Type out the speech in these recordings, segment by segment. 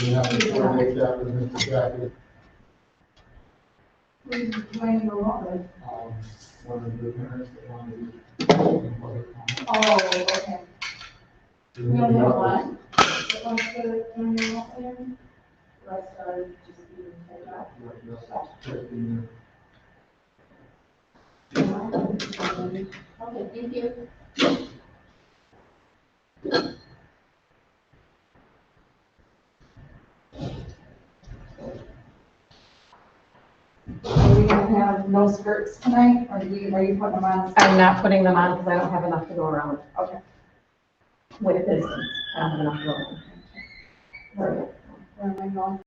We have to coordinate that with Mr. Jackie. Who's playing the role? One of the parents that wanted to. Oh, okay. We only have one? That wants to join the role then? Rest are just being take out. Okay, thank you. Are we gonna have no skirts tonight, or are you putting them on? I'm not putting them on because I don't have enough to go around Okay. with this. I don't have enough to go around. Where am I going?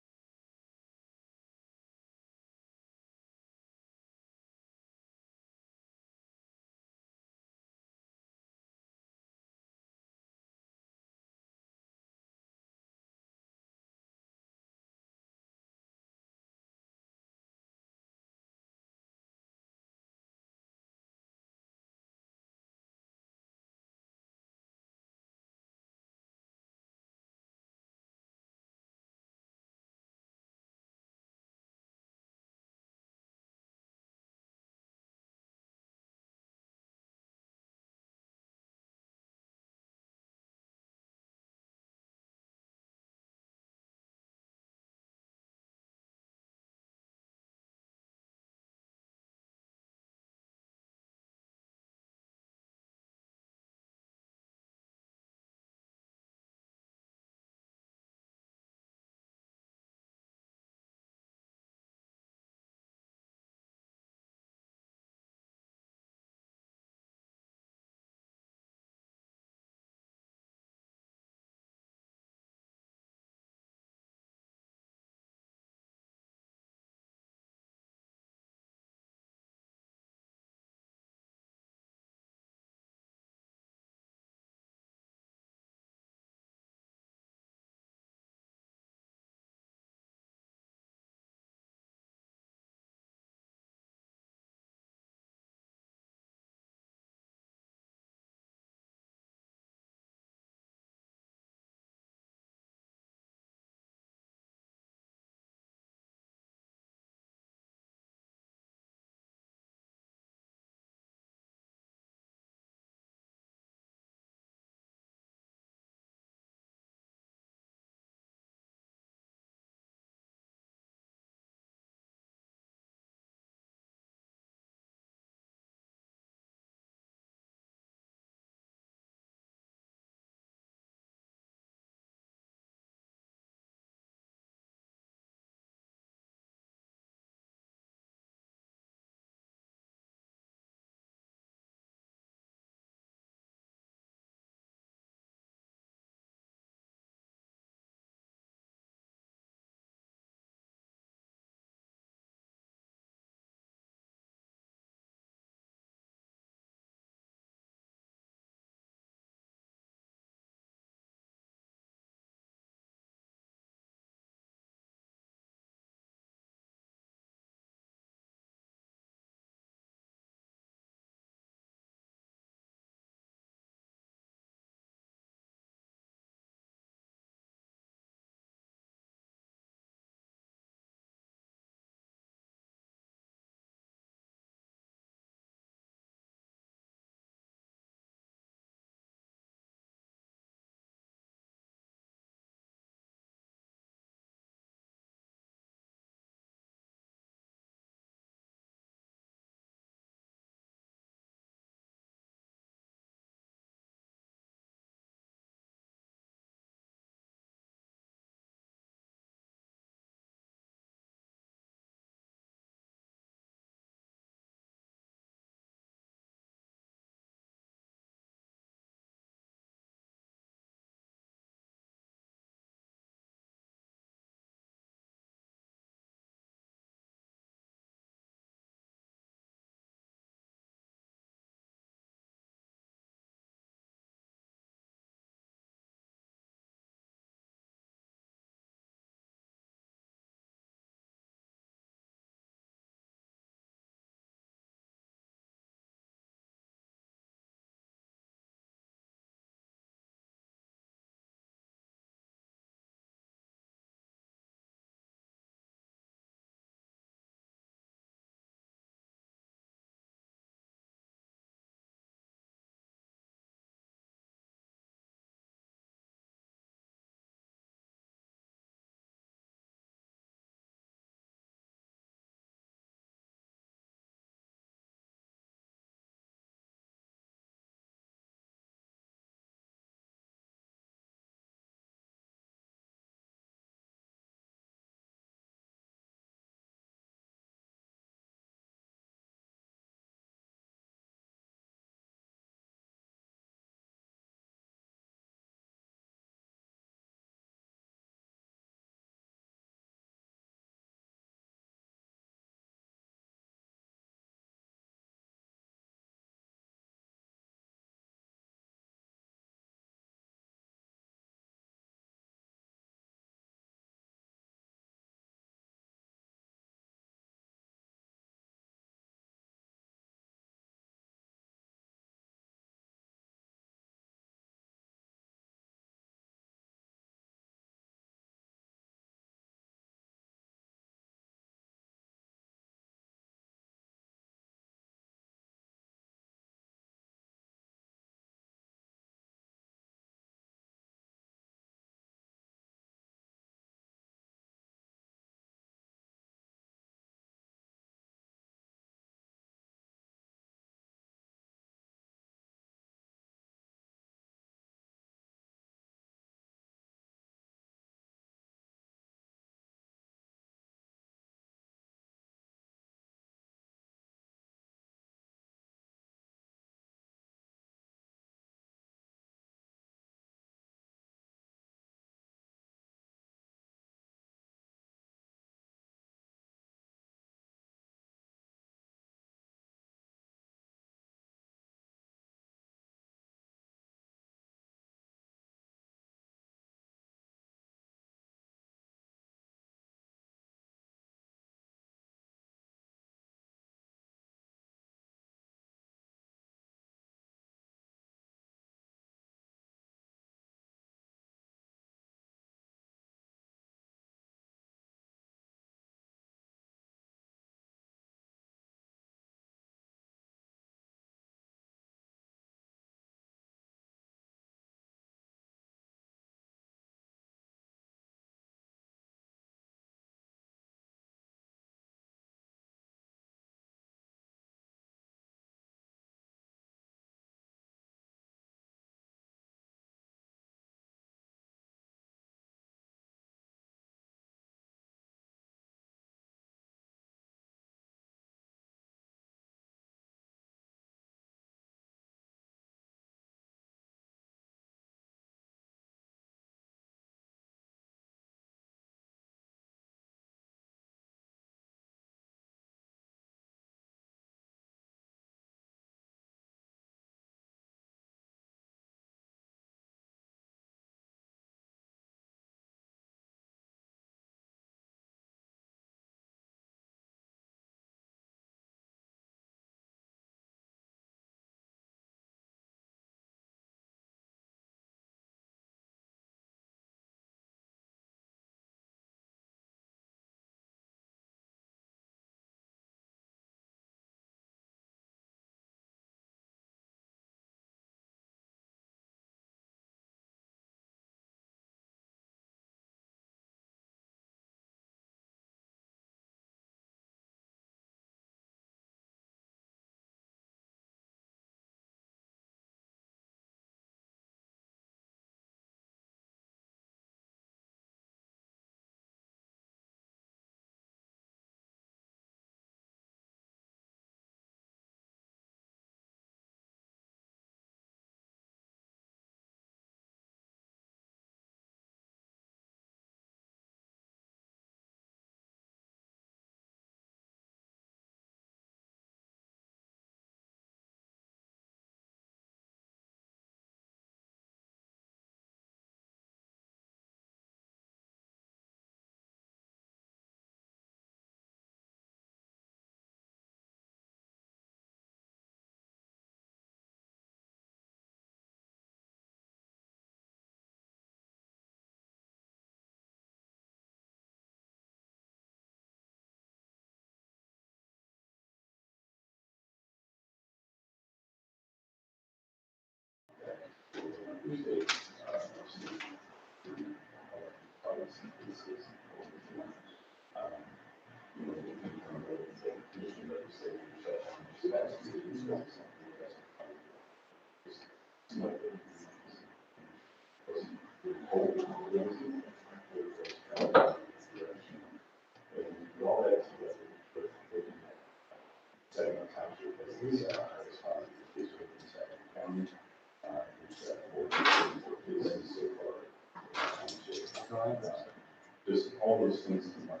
Just all those things combined.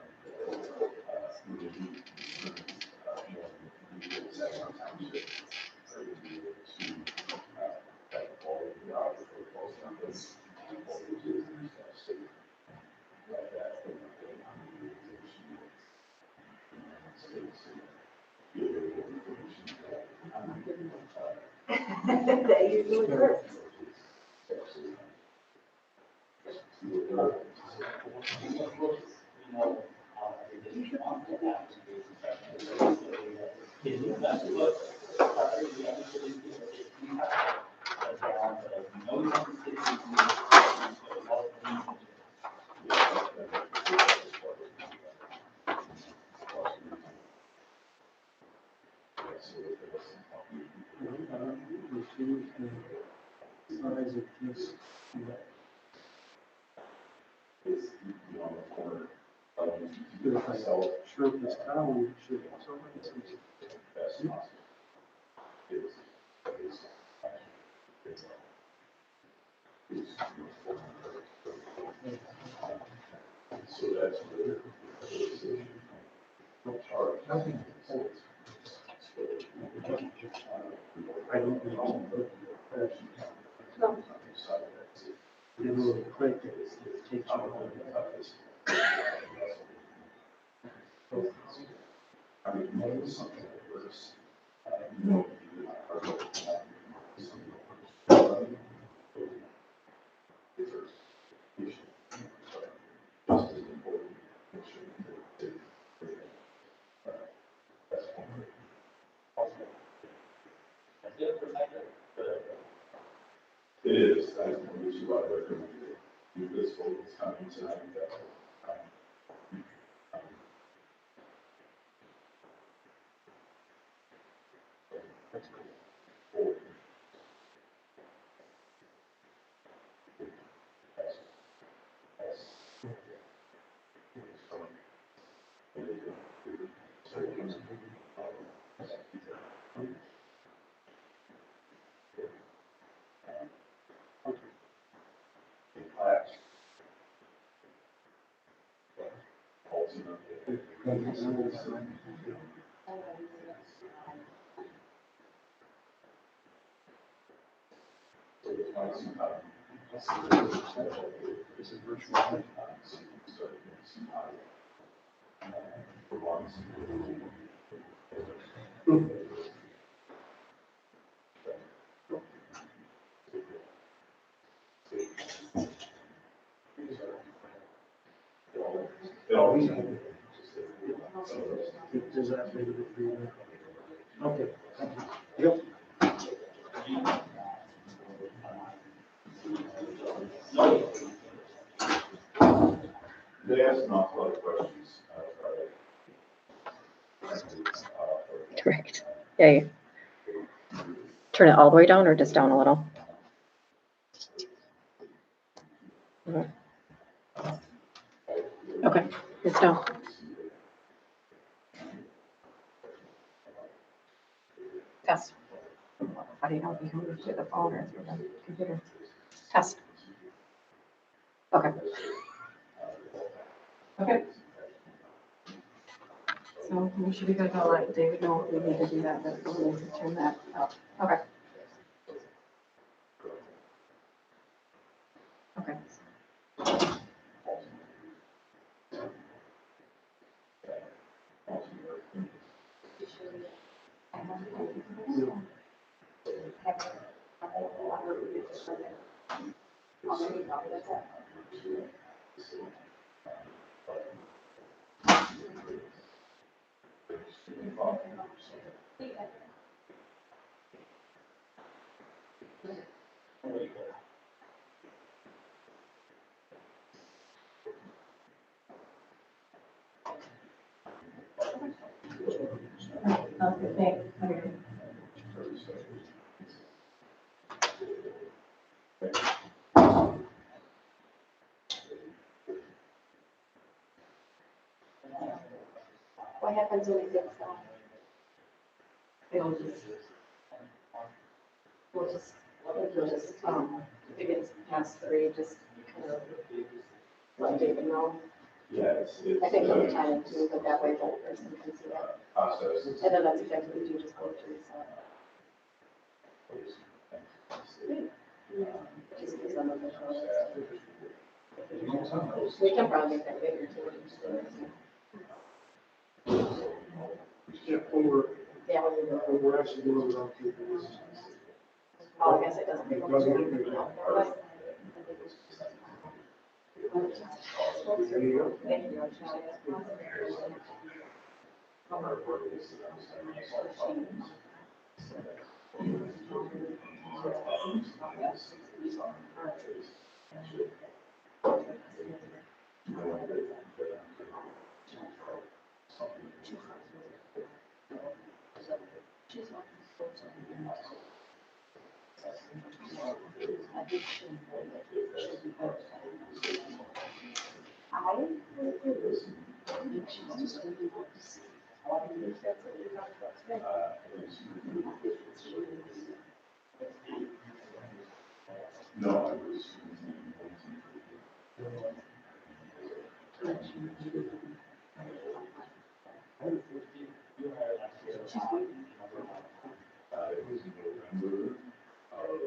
That usually works. Size of this, on the corner. But if I shrink this towel, we should. Best possible. So that's I don't know. Get a little quick, it takes you all the toughest. I mean, maybe something that works. It is, I think you ought to recommend it. You this focus coming tonight, that's cool. This is virtual. Does that make it for you? Okay. Yep. They asked an awful lot of questions. Correct. Yeah, you turn it all the way down or just down a little? Mhm. Okay, it's down. Test. How do you know if you can move to the phone or through the computer? Test. Okay. Okay. So we should be good to let David know if we need to do that, but we'll need to turn that up. Okay. Okay. happens when it gets done? It'll just, if it gets past 3, just kind of let David know. Yes. I think he'll be timing too, but that way the other person can see it. Process. And then that's exactly what you just go to reset. Just because I'm official. We can probably make that bigger too. Yeah, over, Yeah, when you do it. we're actually doing it on two. Oh, I guess it doesn't. It doesn't get bigger. There you go. Thank you. No, I was. It was November of.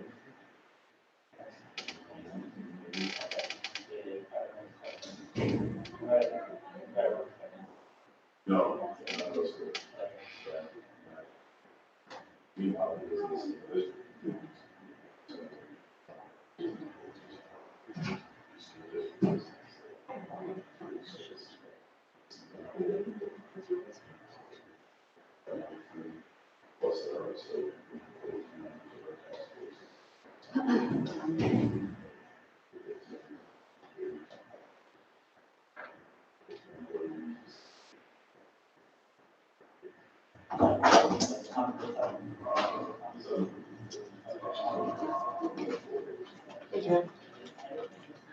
No, that was good. Meanwhile, the business was. Plus, there are so.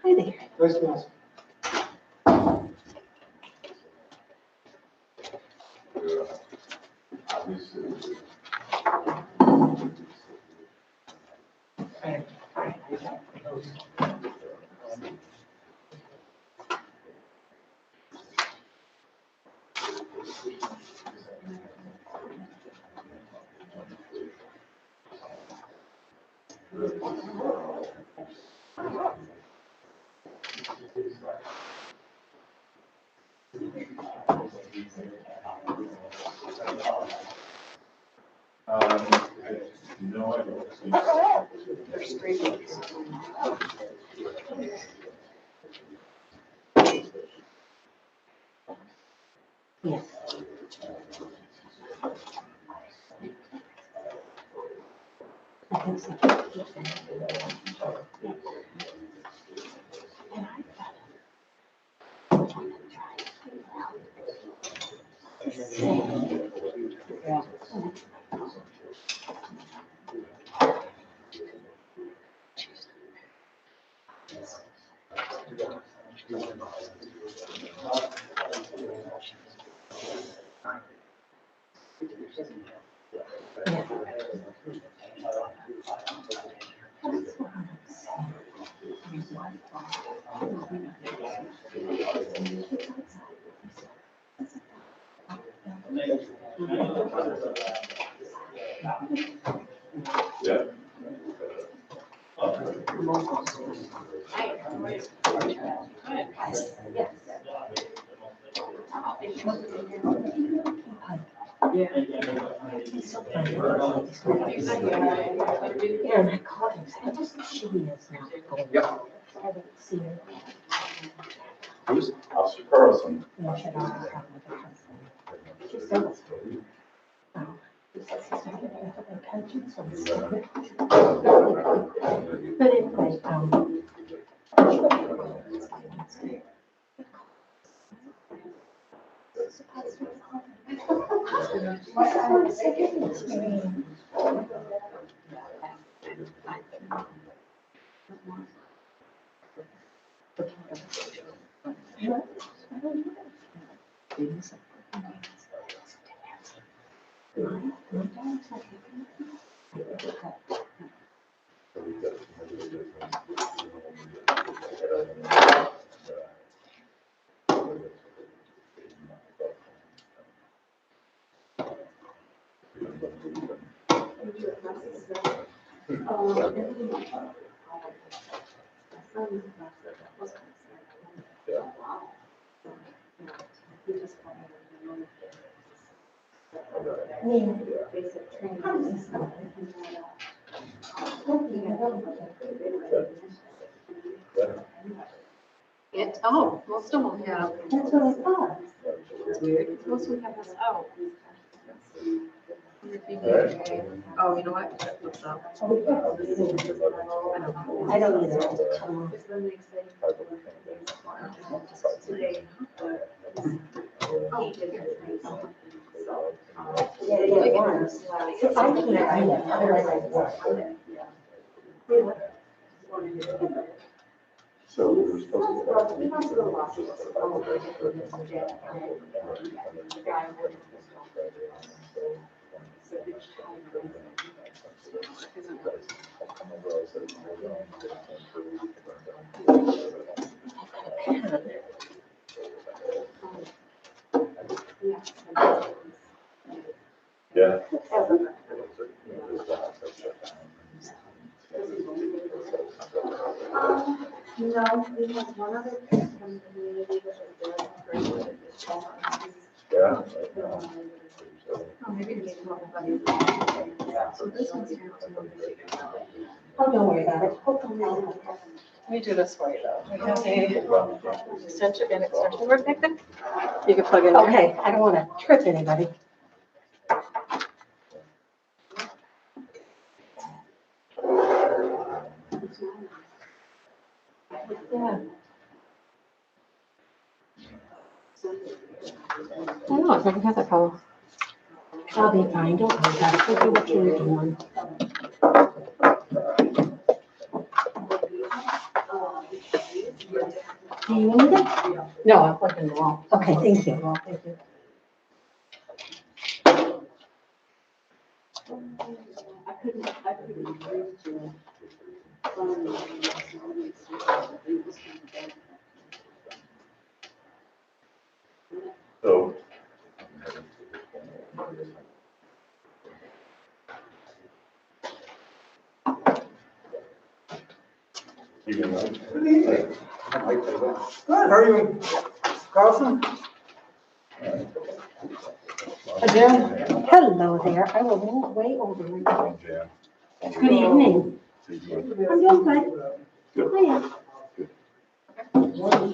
Hi there. Nice guys. Obviously. No, I don't think. There's 3 weeks. Yes. I think so. Yeah. Yeah. Yeah, and I called him, I just, she is now going. Yeah. I didn't see her. Who's Officer Carlson? No, she had a problem with her husband. She still was. Oh, he says he's not gonna have her conscience, so it's stupid. But anyway, Basic training and stuff. Oh, most of them have. That's what I thought. It's weird. Most of them have this out. Oh, you know what? That looks out. I don't either. Oh, here. Yeah, yeah, once. So I can't read it, otherwise I would. So we're supposed to. Yeah. No, we have one other person from the community that is there. Yeah. Oh, maybe it's everybody. So this one's here too. Oh, don't worry about it. Hopefully, Let me do this for you though. We have an extension cord back there. You can plug in there. okay, I don't want to trip anybody. Yeah. I know, I've never had that problem. I'll be fine, don't worry about it. We'll do what you're doing. Do you need it? No, I'm plugging the wall. Okay, thank you. Thank you. So. Evening. Good evening. Good, how are you? Carlson? Jim? Hello there. I will move way over. Jan. Good evening. Evening. I'm doing good. Hiya. Little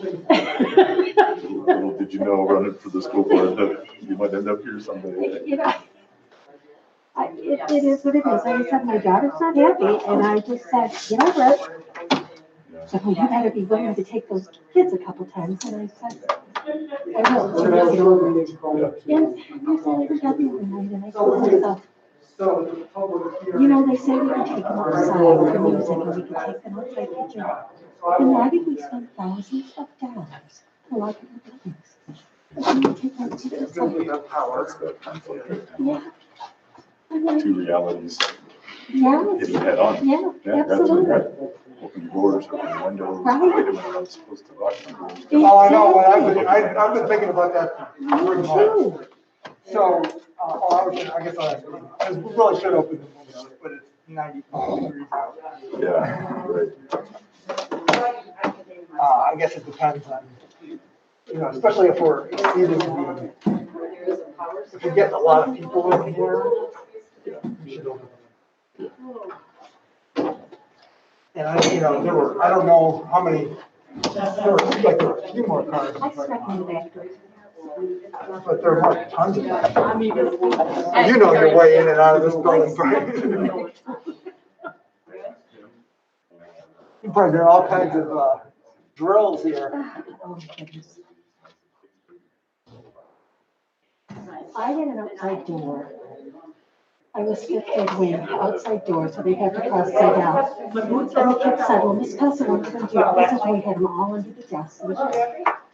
did you know, running for the school board, that you might end up here someday. You know, it is what it is. I just said my daughter's not happy, and I just said, get over it. So you gotta be willing to take those kids a couple times, and I said, I will, so just get over it. And there's only the other night, and I told myself, you know, they say we can take them outside for music, and we can take them outside picture. And why did we spend thousands of dollars to lock up the buildings? And we take our kids outside. That's the conflict. Yeah. I'm like, Two realities yeah, hitting head on. yeah, Yeah, that's absolutely. right. Open doors, open windows. Right. Wait a minute, I'm supposed to lock the doors. Oh, I know, well, I've been thinking about that for Me 3 months. too. So, I guess I really should open the windows, but it's 95 degrees out. Yeah, right. I guess it depends on, you know, especially if we're exceeding the, if we're getting a lot of people in here, we should open them. And I don't know how many, there were a few more cars, I stuck in the back door. but there weren't tons of them. You know your way in and out of this building, right? You probably did all kinds of drills here. Oh, goodness. I had an outside door. I was fifth grade wing, outside door, so they had to cross it out. And the kid said, well, Miss Pelson, what are you gonna do? This is why we had them all under the desk. And well,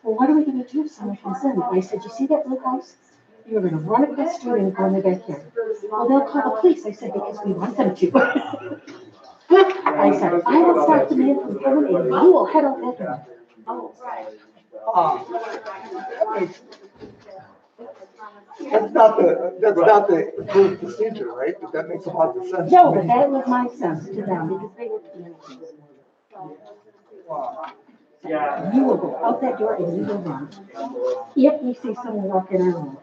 what are we gonna do if someone comes in? I said, you see that blue house? You're gonna run across the street and go in the backyard. Well, they'll call the police. I said, because we want them to. I said, I will stop the man from coming in, you will head out that door. That's not the approved procedure, right? But that makes a lot of sense. No, to but me. that was my sense to them because they were communities. Wow. You will go out that door and you will run. If you see someone walking around.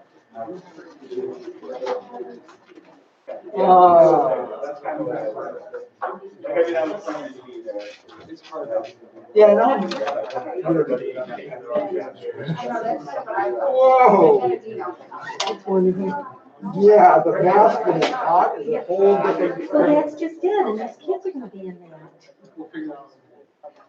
Yeah, no. Whoa. It's one of them. Yeah, the mask when it's hot is a whole different. Well, that's just it, and these kids are gonna be in that.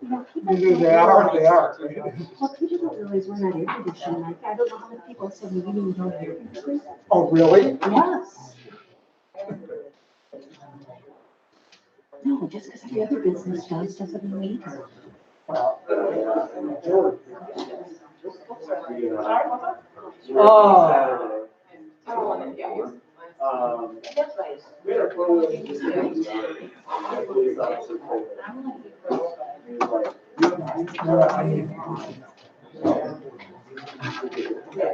You know, people Either don't they are, or realize- they are. Well, people don't realize we're not air conditioning, like, I don't know how many people said we didn't have air conditioning. Oh, really? Yes. No, just because every other business does, doesn't mean we do. Oh.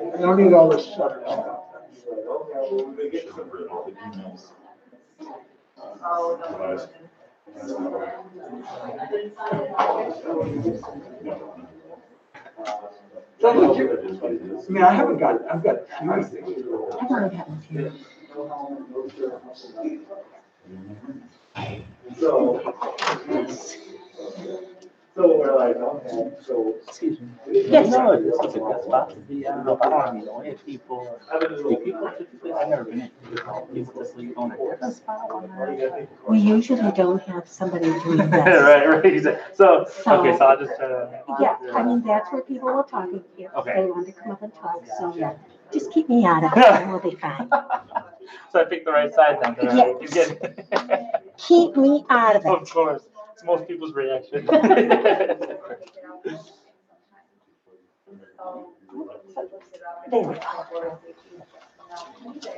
I don't need all this shutter stuff. Sounds like you, I mean, I've got a few things. I've only got one here. So we're like, okay, so. Excuse me. Yes. No, this is a good spot to be. I don't know if I don't even know if people, typically, I've never been in. People just leave on a different spot. We usually don't have somebody doing this. Right, right. So, okay, so I'll just try to. Yeah, I mean, that's where people will talk if Okay. they want to come up and talk, so yeah, just keep me out of it, and we'll be fine. So I picked the right side then. Did I? You get it? Keep me out of Of it. course, it's most people's reaction. There we go.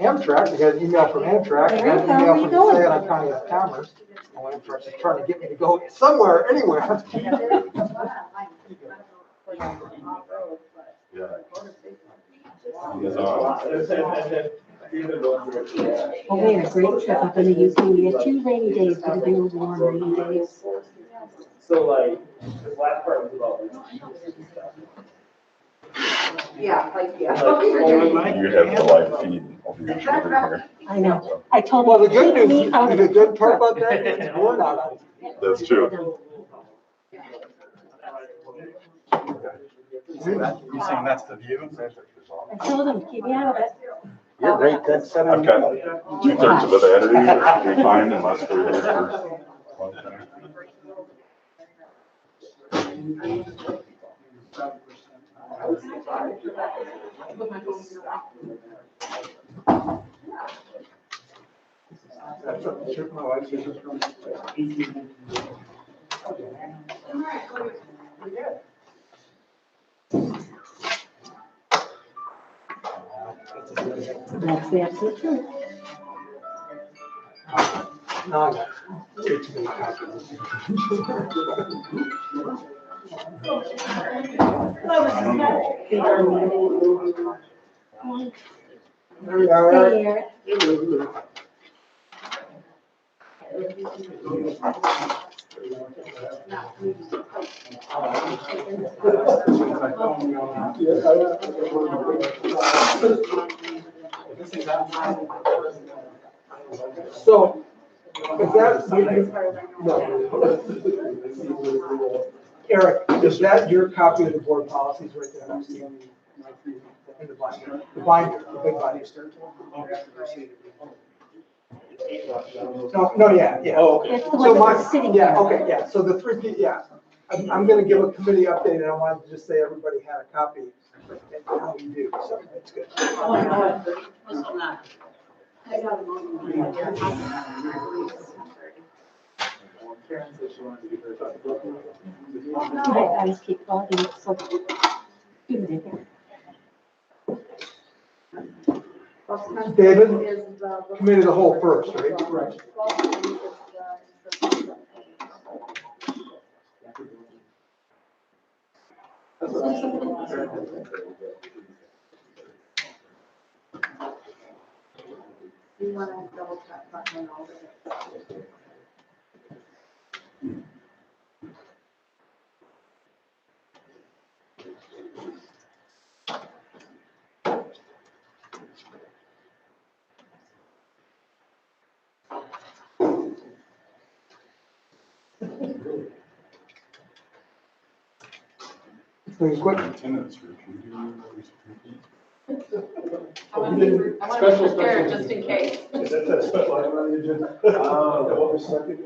Amtrak, I got an email from Amtrak, I got an There you email go. from Where the you Saginaw County of Commerce. Well, Amtrak is trying to get me to go somewhere, anywhere. Well, we had a great trip up in the UK, we had 2 rainy days, but they were warm rainy days. So like, this last part was about. Yeah, like, yeah. You have the live feed of your children here. I know, I told Well, them, the good keep news, me out of the it. good part about that is we're not on. That's true. You saying that's the view? I told them, keep me out of it. You're right, that's. I've got 2/3 of the battery, which will be fine unless we're here for a long time. That's the absolute truth. No, I got way too many copies. There we are. There. So, is that, no. Eric, is that your copy of the board policies right there? In the binder, the big binder. No, yeah. Oh, okay. It's the So one my, that's sitting yeah, there. okay, yeah, so the 3 people, yeah. I'm gonna give a committee update, and I wanted to just say everybody had a copy, and how you do, so that's good. I always keep logging it, so. Give it here. David, committee of the whole first, right? Right. You want to double check that one over. Pretty quick. Attendance review. I want to be prepared just in case. Is that a special item on the agenda? What was second?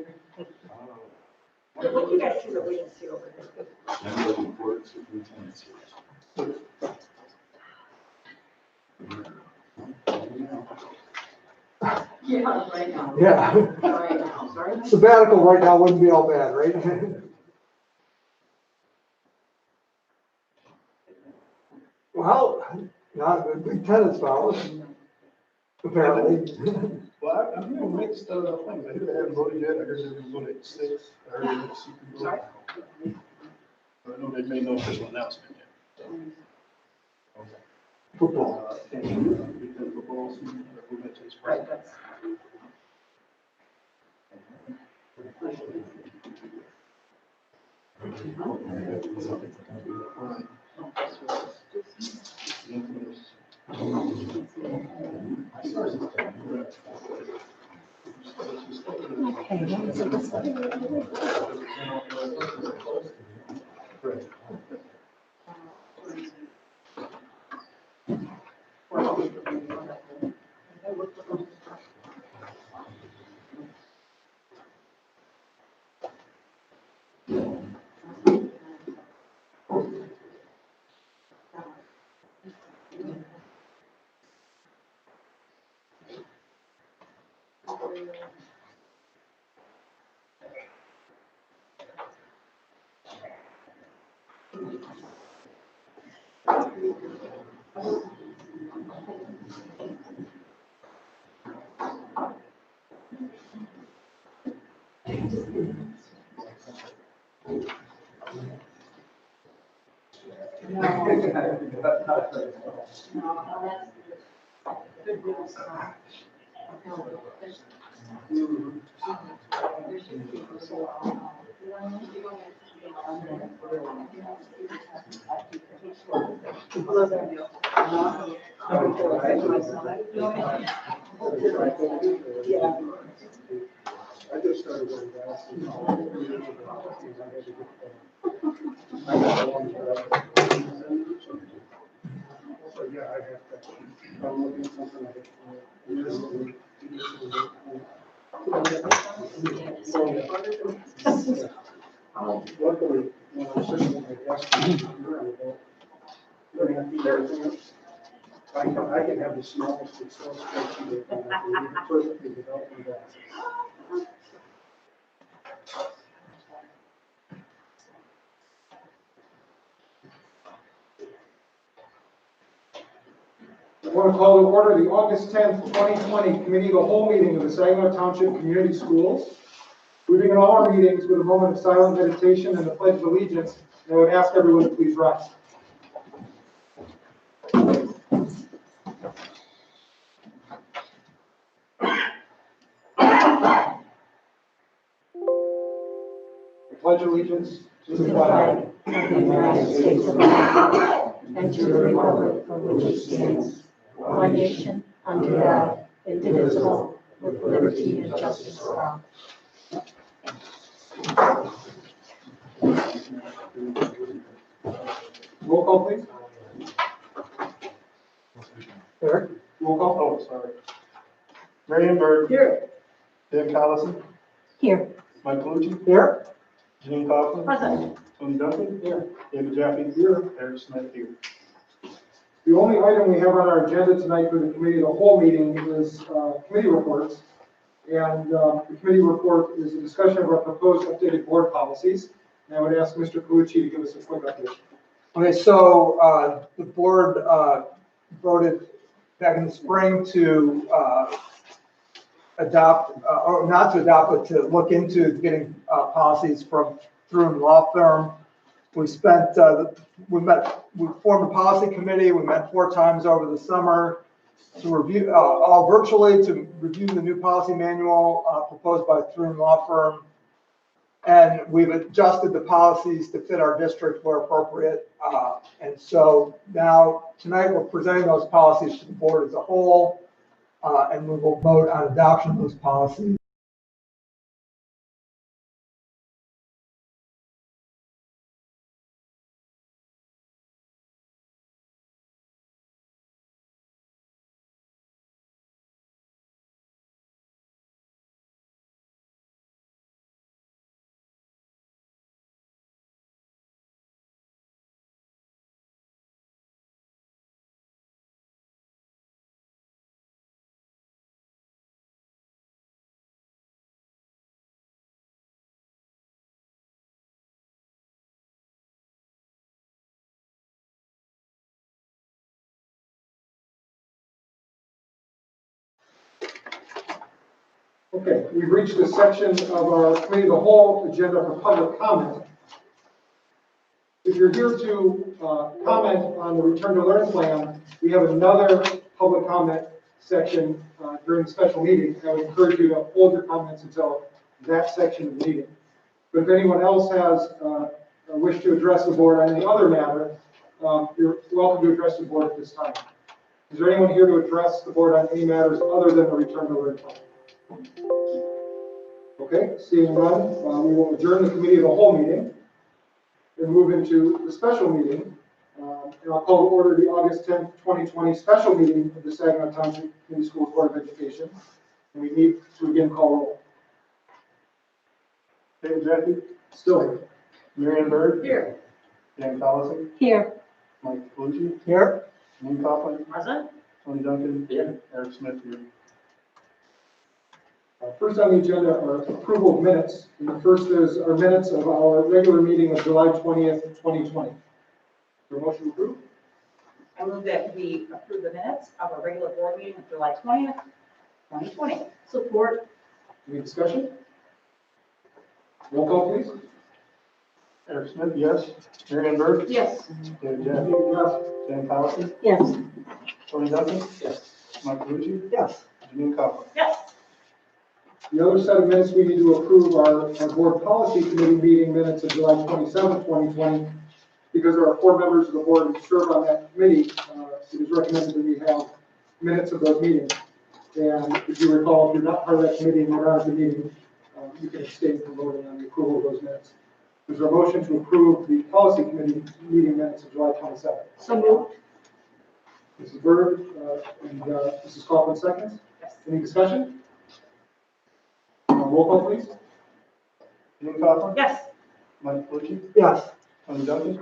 What do you guys see that we didn't see over there? And looking forward to the attendance. Yeah, right now. Yeah. Right now, sorry. Sabbatical right now wouldn't be all bad, right? Well, not a big tennis foul, apparently. Well, I'm hearing mixed things. I hear they haven't voted yet. I heard they're gonna vote at 6. I heard they're gonna seek the vote. Sorry? I know they made no official announcement yet. Football. Big Ten football season, we're going to this Right, that's. Okay, what is it this way? I just started wearing glasses. So, yeah, I have to, I'm looking at something like. Luckily, when I'm sitting at my desk, I can have the smallest Excel spreadsheet and I can read it perfectly without my glasses. I want to call to order the August 10th, 2020 Committee of the Whole meeting of the Saginaw Township Community Schools. We begin all our meetings with a moment of silent meditation and the Pledge of Allegiance. And I would ask everyone to please rise. I pledge allegiance to the flag Of the United States of America, and to the republic for which it stands, one nation, under God, indivisible, with liberty and justice for all. Roll call, please. Eric, roll call. Oh, sorry. Ray Amberg. Here. Dave Collison. Here. Mike Palucci. Here. Janine Coughlin. Present. Tony Duncan. Here. David Jaffe. Here. Eric Smith here. The only item we have on our agenda tonight for the Committee of the Whole meeting is committee reports. And the committee report is a discussion of our proposed updated board policies. And I would ask Mr. Palucci to give us a quick update. Okay, so the board voted back in the spring to adopt, or not to adopt, but to look into getting policies from through a law firm. We spent, we formed a policy committee. We met 4 times over the summer to review, all virtually to review the new policy manual proposed by Thurman Law Firm. And we've adjusted the policies to fit our district where appropriate. And so now, tonight, we're presenting those policies to the board as a whole, and we will vote on adoption of those policies. Okay, we've reached the section of our committee of the whole agenda for public comment. If you're here to comment on the return to learn plan, we have another public comment section during the special meeting. I would encourage you to hold your comments until that section of the meeting. But if anyone else has a wish to address the board on any other matter, you're welcome to address the board at this time. Is there anyone here to address the board on any matters other than the return to learn plan? Okay, seeing none, we will adjourn the committee of the whole meeting and move into the special meeting. And I'll call to order the August 10th, 2020 special meeting of the Saginaw Township Community Schools Board of Education. And we need to again call roll. David Jeffy, Still here. Marion Bird, Here. Dan Collison, Here. Mike Calucci, Here. Janine Coughlin, Present? Tony Duncan, Eric Smith here. First on the agenda are approval of minutes. And the first is our minutes of our regular meeting of July 20th, 2020. Is there a motion to approve? I move that we approve the minutes of our regular board meeting of July 20th, 2020. Support. Any discussion? Roll call, please. Eric Smith, yes. Marion Bird, Yes. David Jeffy, Yes. Dan Collison, Yes. Tony Duncan, Yes. Mike Calucci, Yes. Janine Coughlin. Yes. The other set of minutes we need to approve are our board policy committee meeting minutes of July 27th, 2020. Because there are 4 members of the board who serve on that committee, it is recommended that we have minutes of those meetings. And if you recall, if you're not part of that committee and you're not at the meeting, you can abstain from voting on the approval of those minutes. Is there a motion to approve the policy committee meeting minutes of July 27th? So moved. Mrs. Bird and Mrs. Kaufman seconds. Yes. Any discussion? Roll call, please. Janine Coughlin, Yes. Mike Calucci, Yes. Tony Duncan,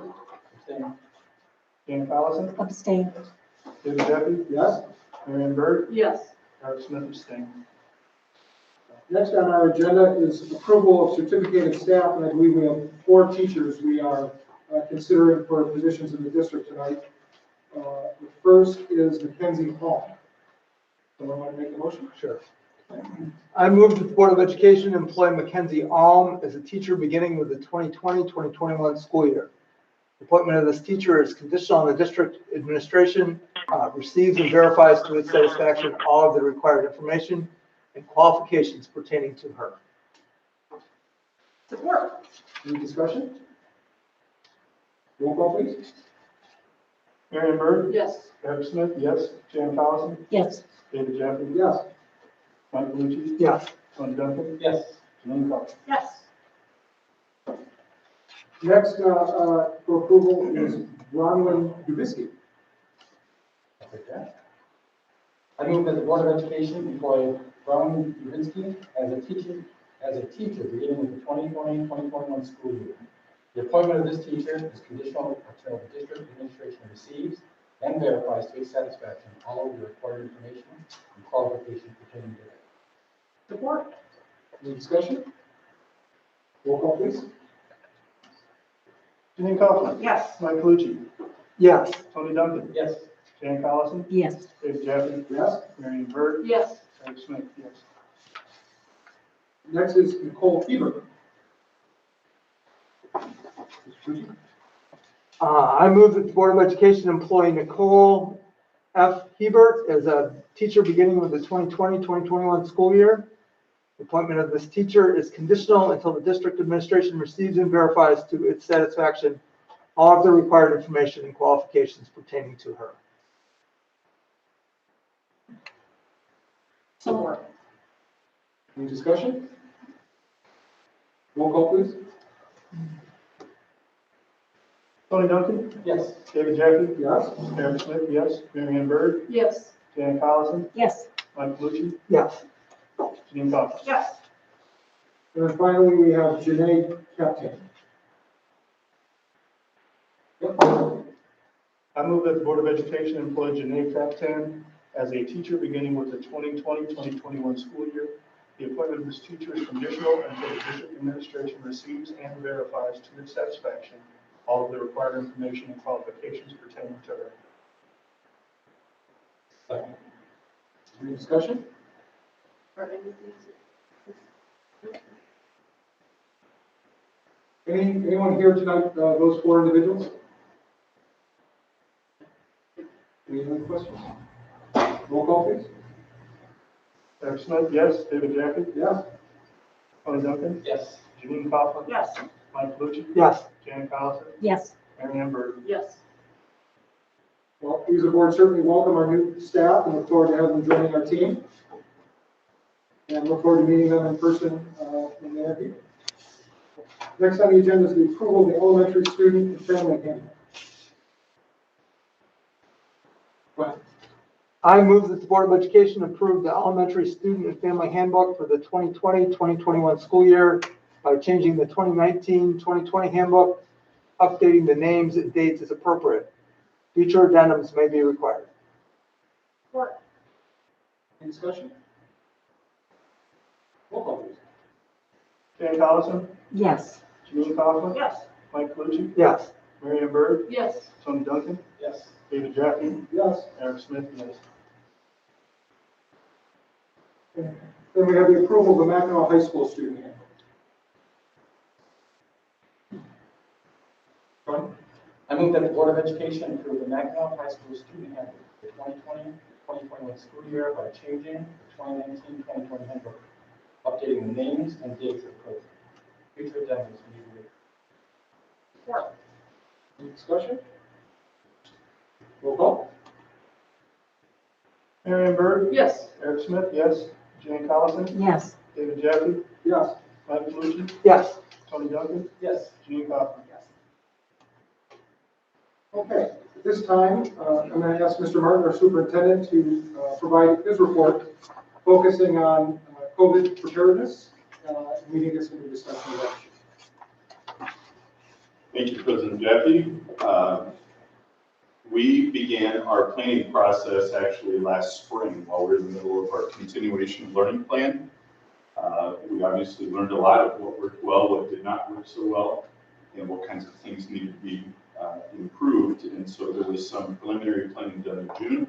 Dan Collison, Abstain. David Jeffy, Yes. Marion Bird, Yes. Eric Smith abstained. Next on our agenda is approval of certificated staff, and I believe we have 4 teachers we are considering for positions in the district tonight. The first is Mackenzie Hall. Someone want to make a motion? Sure. I move that the Board of Education employ Mackenzie Alm as a teacher beginning with the 2020-2021 school year. The appointment of this teacher is conditional on the district administration receives and verifies to its satisfaction all of the required information and qualifications pertaining to her. Support. Any discussion? Roll call, please. Marion Bird, Yes. Eric Smith, yes. Dan Collison, Yes. David Jeffy, Yes. Mike Calucci, Yes. Tony Duncan, Yes. Janine Coughlin. Yes. Next for approval is Bronwyn Dubisky. I move that the Board of Education employ Brown Urinski as a teacher beginning with the 2020-2021 school year. The appointment of this teacher is conditional until the district administration receives and verifies to its satisfaction all of the required information and qualifications pertaining to it. Support. Any discussion? Roll call, please. Janine Coughlin, Yes. Mike Calucci, Yes. Tony Duncan, Yes. Dan Collison, Yes. David Jeffy, Yes. Marion Bird, Yes. Eric Smith, yes. Next is Nicole Fever. I move that the Board of Education employ Nicole F. Hebert as a teacher beginning with the 2020-2021 school year. The appointment of this teacher is conditional until the district administration receives and verifies to its satisfaction all of the required information and qualifications pertaining to her. Support. Any discussion? Roll call, please. Tony Duncan, Yes. David Jaffe, Yes. Aaron Smith, yes. Mary Ann Bird, Yes. Dan Collison, Yes. Mike Palucci, Yes. Janine Coffin. Yes. And then finally, we have Janae Captain. Yep. I move that the Board of Education employ Janae Captan as a teacher beginning with the 2020-2021 school year. The appointment of this teacher is conditional until the district administration receives and verifies to its satisfaction all of the required information and qualifications pertaining to her. Second. Any discussion? Anyone here tonight, those four individuals? Any other questions? Roll call, please. Aaron Smith, yes. David Jaffe, Yes. Tony Duncan, Yes. Janine Coffin, Yes. Mike Palucci, Yes. Jan Collison, Yes. Mary Ann Bird. Yes. Well, we as a board certainly welcome our new staff and look forward to having them joining our team. And look forward to meeting them in person when they are here. Next on the agenda is the approval of the elementary student and family handbook. Go ahead. I move that the Board of Education approve the elementary student and family handbook for the 2020-2021 school year by changing the 2019-2020 handbook, updating the names and dates as appropriate. Future addendums may be required. Support. Any discussion? Roll call, please. Jan Collison, Yes. Janine Coffin, Yes. Mike Palucci, Yes. Mary Ann Bird, Yes. Tony Duncan, Yes. David Jaffe, Yes. Aaron Smith, yes. Then we have the approval of the Mackinac High School student handbook. John? I move that the Board of Education approve the Mackinac High School student handbook for the 2020-2021 school year by changing the 2019-2020 handbook, updating the names and dates of appropriate. Future addendums may be required. Support. Any discussion? Roll call? Mary Ann Bird, Yes. Eric Smith, yes. Jan Collison, Yes. David Jaffe, Yes. Mike Palucci, Yes. Tony Duncan, Yes. Janine Coffin. Okay, at this time, I'm going to ask Mr. Martin, our superintendent, to provide his report focusing on COVID preparedness, leading us into discussion of action. Thank you, President Jaffe. We began our planning process actually last spring while we were in the middle of our continuation learning plan. We obviously learned a lot of what worked well, what did not work so well, and what kinds of things needed to be improved. And so there was some preliminary planning done in June.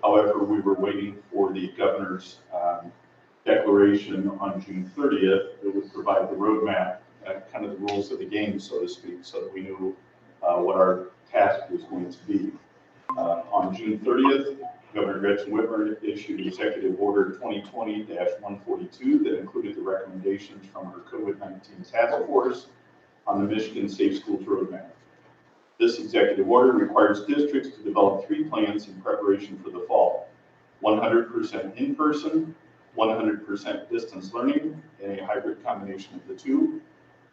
However, we were waiting for the governor's declaration on June 30th that would provide the roadmap, kind of the rules of the game, so to speak, so that we knew what our task was going to be. On June 30th, Governor Gretchen Whitmer issued Executive Order 2020-142 that included the recommendations from her COVID-19 task force on the Michigan Safe Schools Roadmap. This executive order requires districts to develop 3 plans in preparation for the fall: 100% in-person, 100% distance learning, and a hybrid combination of the two,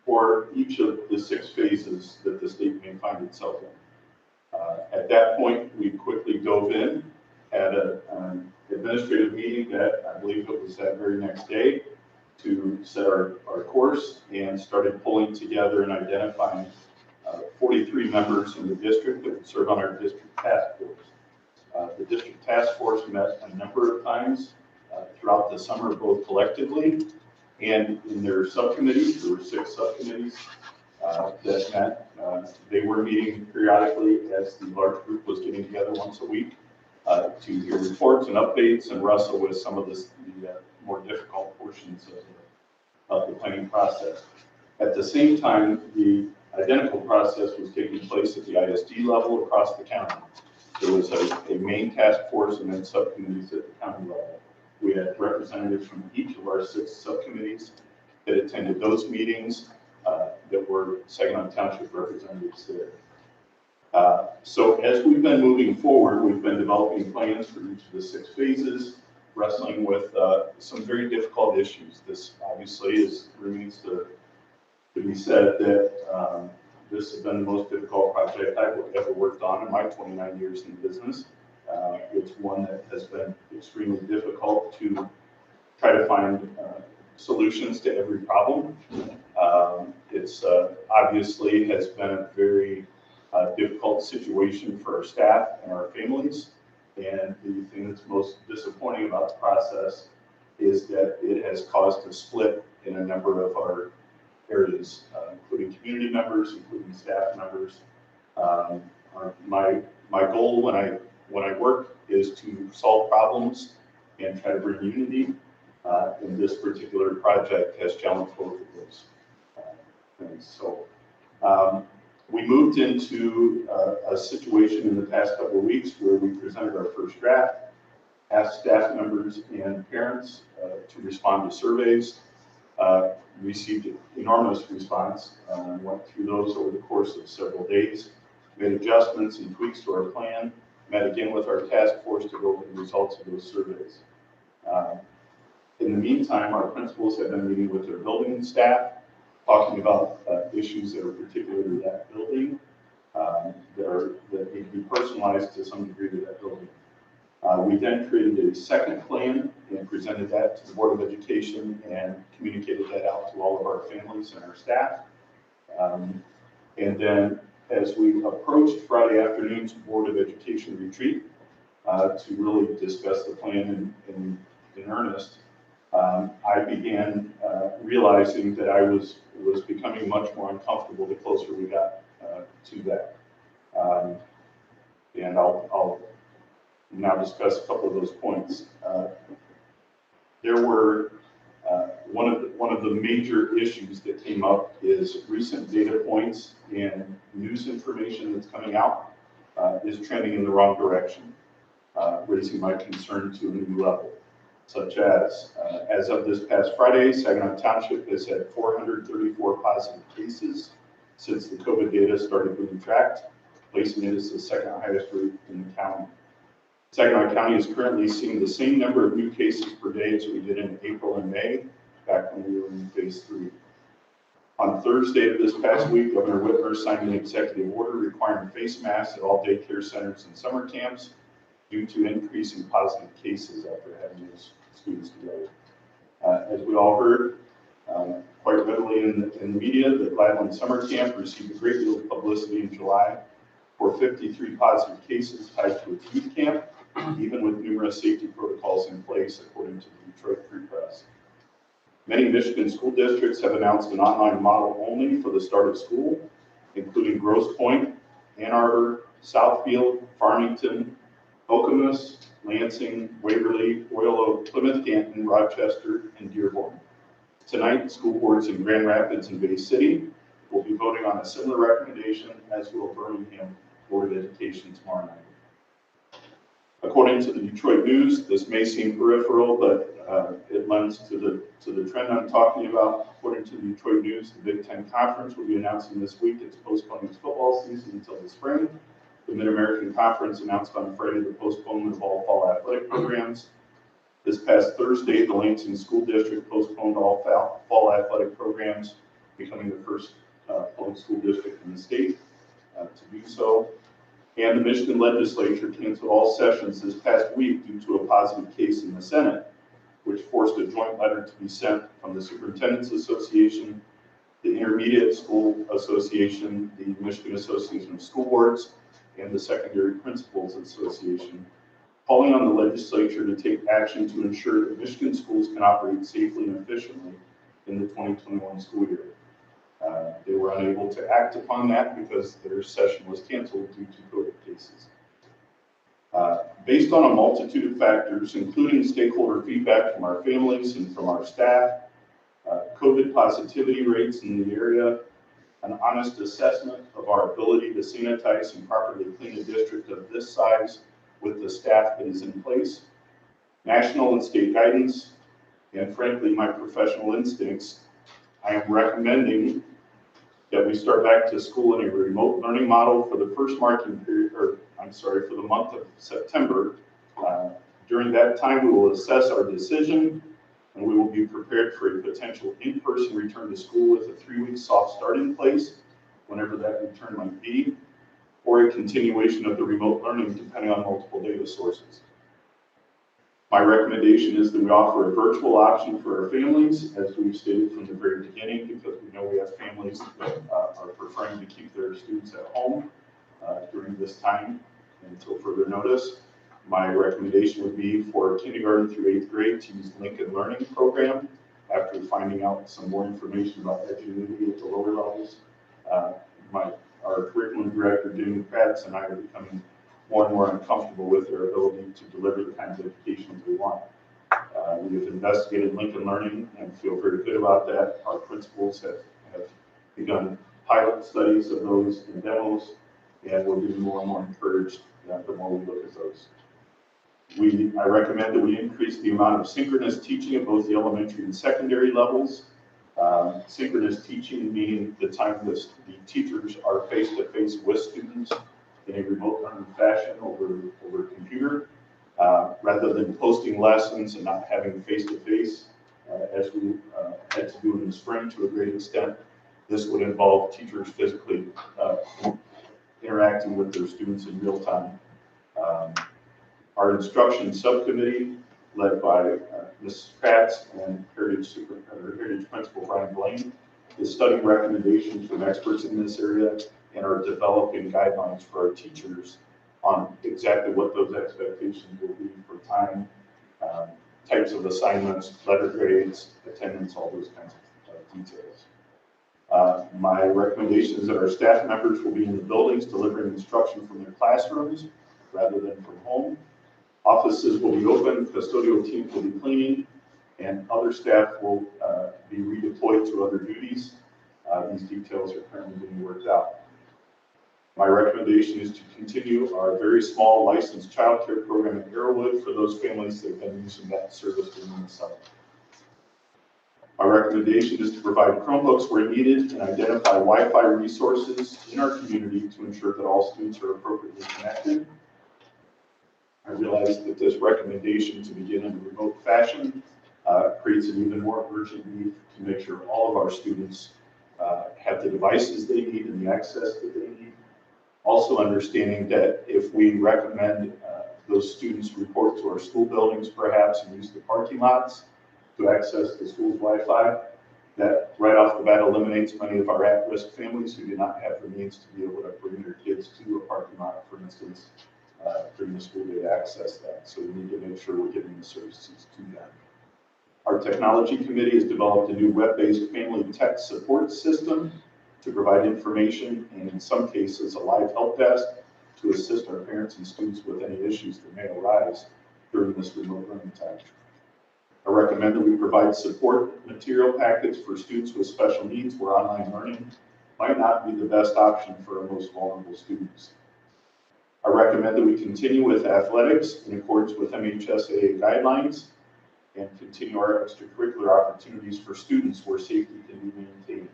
for each of the 6 phases that the state may find itself in. At that point, we quickly dove in, had an administrative meeting that I believe it was that very next day to set our course, and started pulling together and identifying 43 members in the district that would serve on our district task force. The district task force met a number of times throughout the summer, both collectively and in their subcommittees. There were 6 subcommittees that met. They were meeting periodically as the large group was getting together once a week to hear reports and updates and wrestle with some of the more difficult portions of the planning process. At the same time, the identical process was taking place at the ISD level across the county. There was a main task force and then subcommittees at the county level. We had representatives from each of our 6 subcommittees that attended those meetings that were Saginaw Township representatives there. So as we've been moving forward, we've been developing plans for each of the 6 phases, wrestling with some very difficult issues. This obviously remains to be said that this has been the most difficult project I've ever worked on in my 29 years in business. It's one that has been extremely difficult to try to find solutions to every problem. It's obviously has been a very difficult situation for our staff and our families. And the thing that's most disappointing about the process is that it has caused a split in a number of our areas, including community members, including staff members. My goal when I work is to solve problems and try to bring unity. And this particular project has challenged both of those things. So we moved into a situation in the past couple of weeks where we presented our first draft, asked staff members and parents to respond to surveys, received an enormous response, went through those over the course of several days, made adjustments and tweaks to our plan, met again with our task force to go over the results of those surveys. In the meantime, our principals have been meeting with their building staff, talking about issues that are particular to that building, that need to be personalized to some degree to that building. We then created a second plan and presented that to the Board of Education and communicated that out to all of our families and our staff. And then as we approached Friday afternoon's Board of Education retreat to really discuss the plan in earnest, I began realizing that I was becoming much more uncomfortable the closer we got to that. And I'll now discuss a couple of those points. There were one of the major issues that came up is recent data points and news information that's coming out is trending in the wrong direction, raising my concern to a new level. Such as of this past Friday, Saginaw Township has had 434 positive cases since the COVID data started being tracked, placing it as the 2nd highest rate in the county. Saginaw County is currently seeing the same number of new cases per day as we did in April and May, back when we were in phase 3. On Thursday of this past week, Governor Whitmer signed an executive order requiring face masks at all daycare centers and summer camps due to increasing positive cases after having those students together. As we all heard quite readily in the media, the Gladwin Summer Camp received a great deal of publicity in July for 53 positive cases tied to its youth camp, even with numerous safety protocols in place, according to the Detroit Free Press. Many Michigan school districts have announced an online model only for the start of school, including Grosse Pointe, Ann Arbor, Southfield, Farmington, Okemos, Lansing, Waverly, Royal Oak, Plymouth Canton, Rochester, and Dearborn. Tonight, school boards in Grand Rapids and Bay City will be voting on a similar recommendation, as will Birmingham Board of Education tomorrow night. According to the Detroit News, this may seem peripheral, but it lends to the trend I'm talking about. According to the Detroit News, the Big Ten Conference will be announcing this week it's postponing its football season until the spring. The Mid-American Conference announced on Friday the postponement of all fall athletic programs. This past Thursday, the Lansing School District postponed all fall athletic programs, becoming the first public school district in the state to do so. And the Michigan legislature canceled all sessions this past week due to a positive case in the Senate, which forced a joint letter to be sent from the Superintendent's Association, the Intermediate School Association, the Michigan Association of School Boards, and the Secondary Principals Association, calling on the legislature to take action to ensure that Michigan schools can operate safely and efficiently in the 2021 school year. They were unable to act upon that because their session was canceled due to COVID cases. Based on a multitude of factors, including stakeholder feedback from our families and from our staff, COVID positivity rates in the area, an honest assessment of our ability to sanitize and properly clean a district of this size with the staff that is in place, national and state guidance, and frankly, my professional instincts, I am recommending that we start back to school in a remote learning model for the first marking period, for the month of September. During that time, we will assess our decision and we will be prepared for a potential in-person return to school with a 3-week soft start in place, whenever that return might be, or a continuation of the remote learning depending on multiple data sources. My recommendation is that we offer a virtual option for our families, as we've stated from the very beginning, because we know we have families that are preferring to keep their students at home during this time until further notice. My recommendation would be for kindergarten through 8th grade to use Lincoln Learning Program. After finding out some more information about Edgenuity at the lower levels, our curriculum director, Jim Kratz, and I are becoming more and more uncomfortable with their ability to deliver the kinds of education we want. We have investigated Lincoln Learning and feel very good about that. Our principals have begun pilot studies of those and demos, and we're getting more and more encouraged the more we look at those. I recommend that we increase the amount of synchronous teaching at both the elementary and secondary levels. Synchronous teaching meaning the time the teachers are face-to-face with students in a remote learning fashion over computer, rather than posting lessons and not having face-to-face, as we had to do in the spring to a great extent. This would involve teachers physically interacting with their students in real time. Our instruction subcommittee, led by Mrs. Kratz and Heritage Principal Brian Blaine, is studying recommendations from experts in this area and are developing guidelines for our teachers on exactly what those expectations will be for time, types of assignments, letter grades, attendance, all those kinds of details. My recommendation is that our staff members will be in the buildings delivering instruction from their classrooms rather than from home. Offices will be open, custodial teams will be cleaning, and other staff will be redeployed to other duties. These details are currently being worked out. My recommendation is to continue our very small licensed childcare program at Arrowwood for those families that have been using that service during the summer. My recommendation is to provide Chromebooks where needed and identify Wi-Fi resources in our community to ensure that all students are appropriately connected. I realize that this recommendation to begin in a remote fashion creates an even more urgent need to make sure all of our students have the devices they need and the access that they need. Also understanding that if we recommend those students report to our school buildings perhaps and use the parking lots to access the school's Wi-Fi, that right off the bat eliminates many of our at-risk families who do not have the means to be able to bring their kids to a parking lot, for instance, during the school day to access that. So we need to make sure we're giving the services to them. Our technology committee has developed a new web-based family tech support system to provide information and in some cases a live help desk to assist our parents and students with any issues that may arise during this remote learning time. I recommend that we provide support material packets for students with special needs where online learning might not be the best option for our most vulnerable students. I recommend that we continue with athletics in accordance with MHSAA guidelines and continue our extracurricular opportunities for students where safety can be maintained.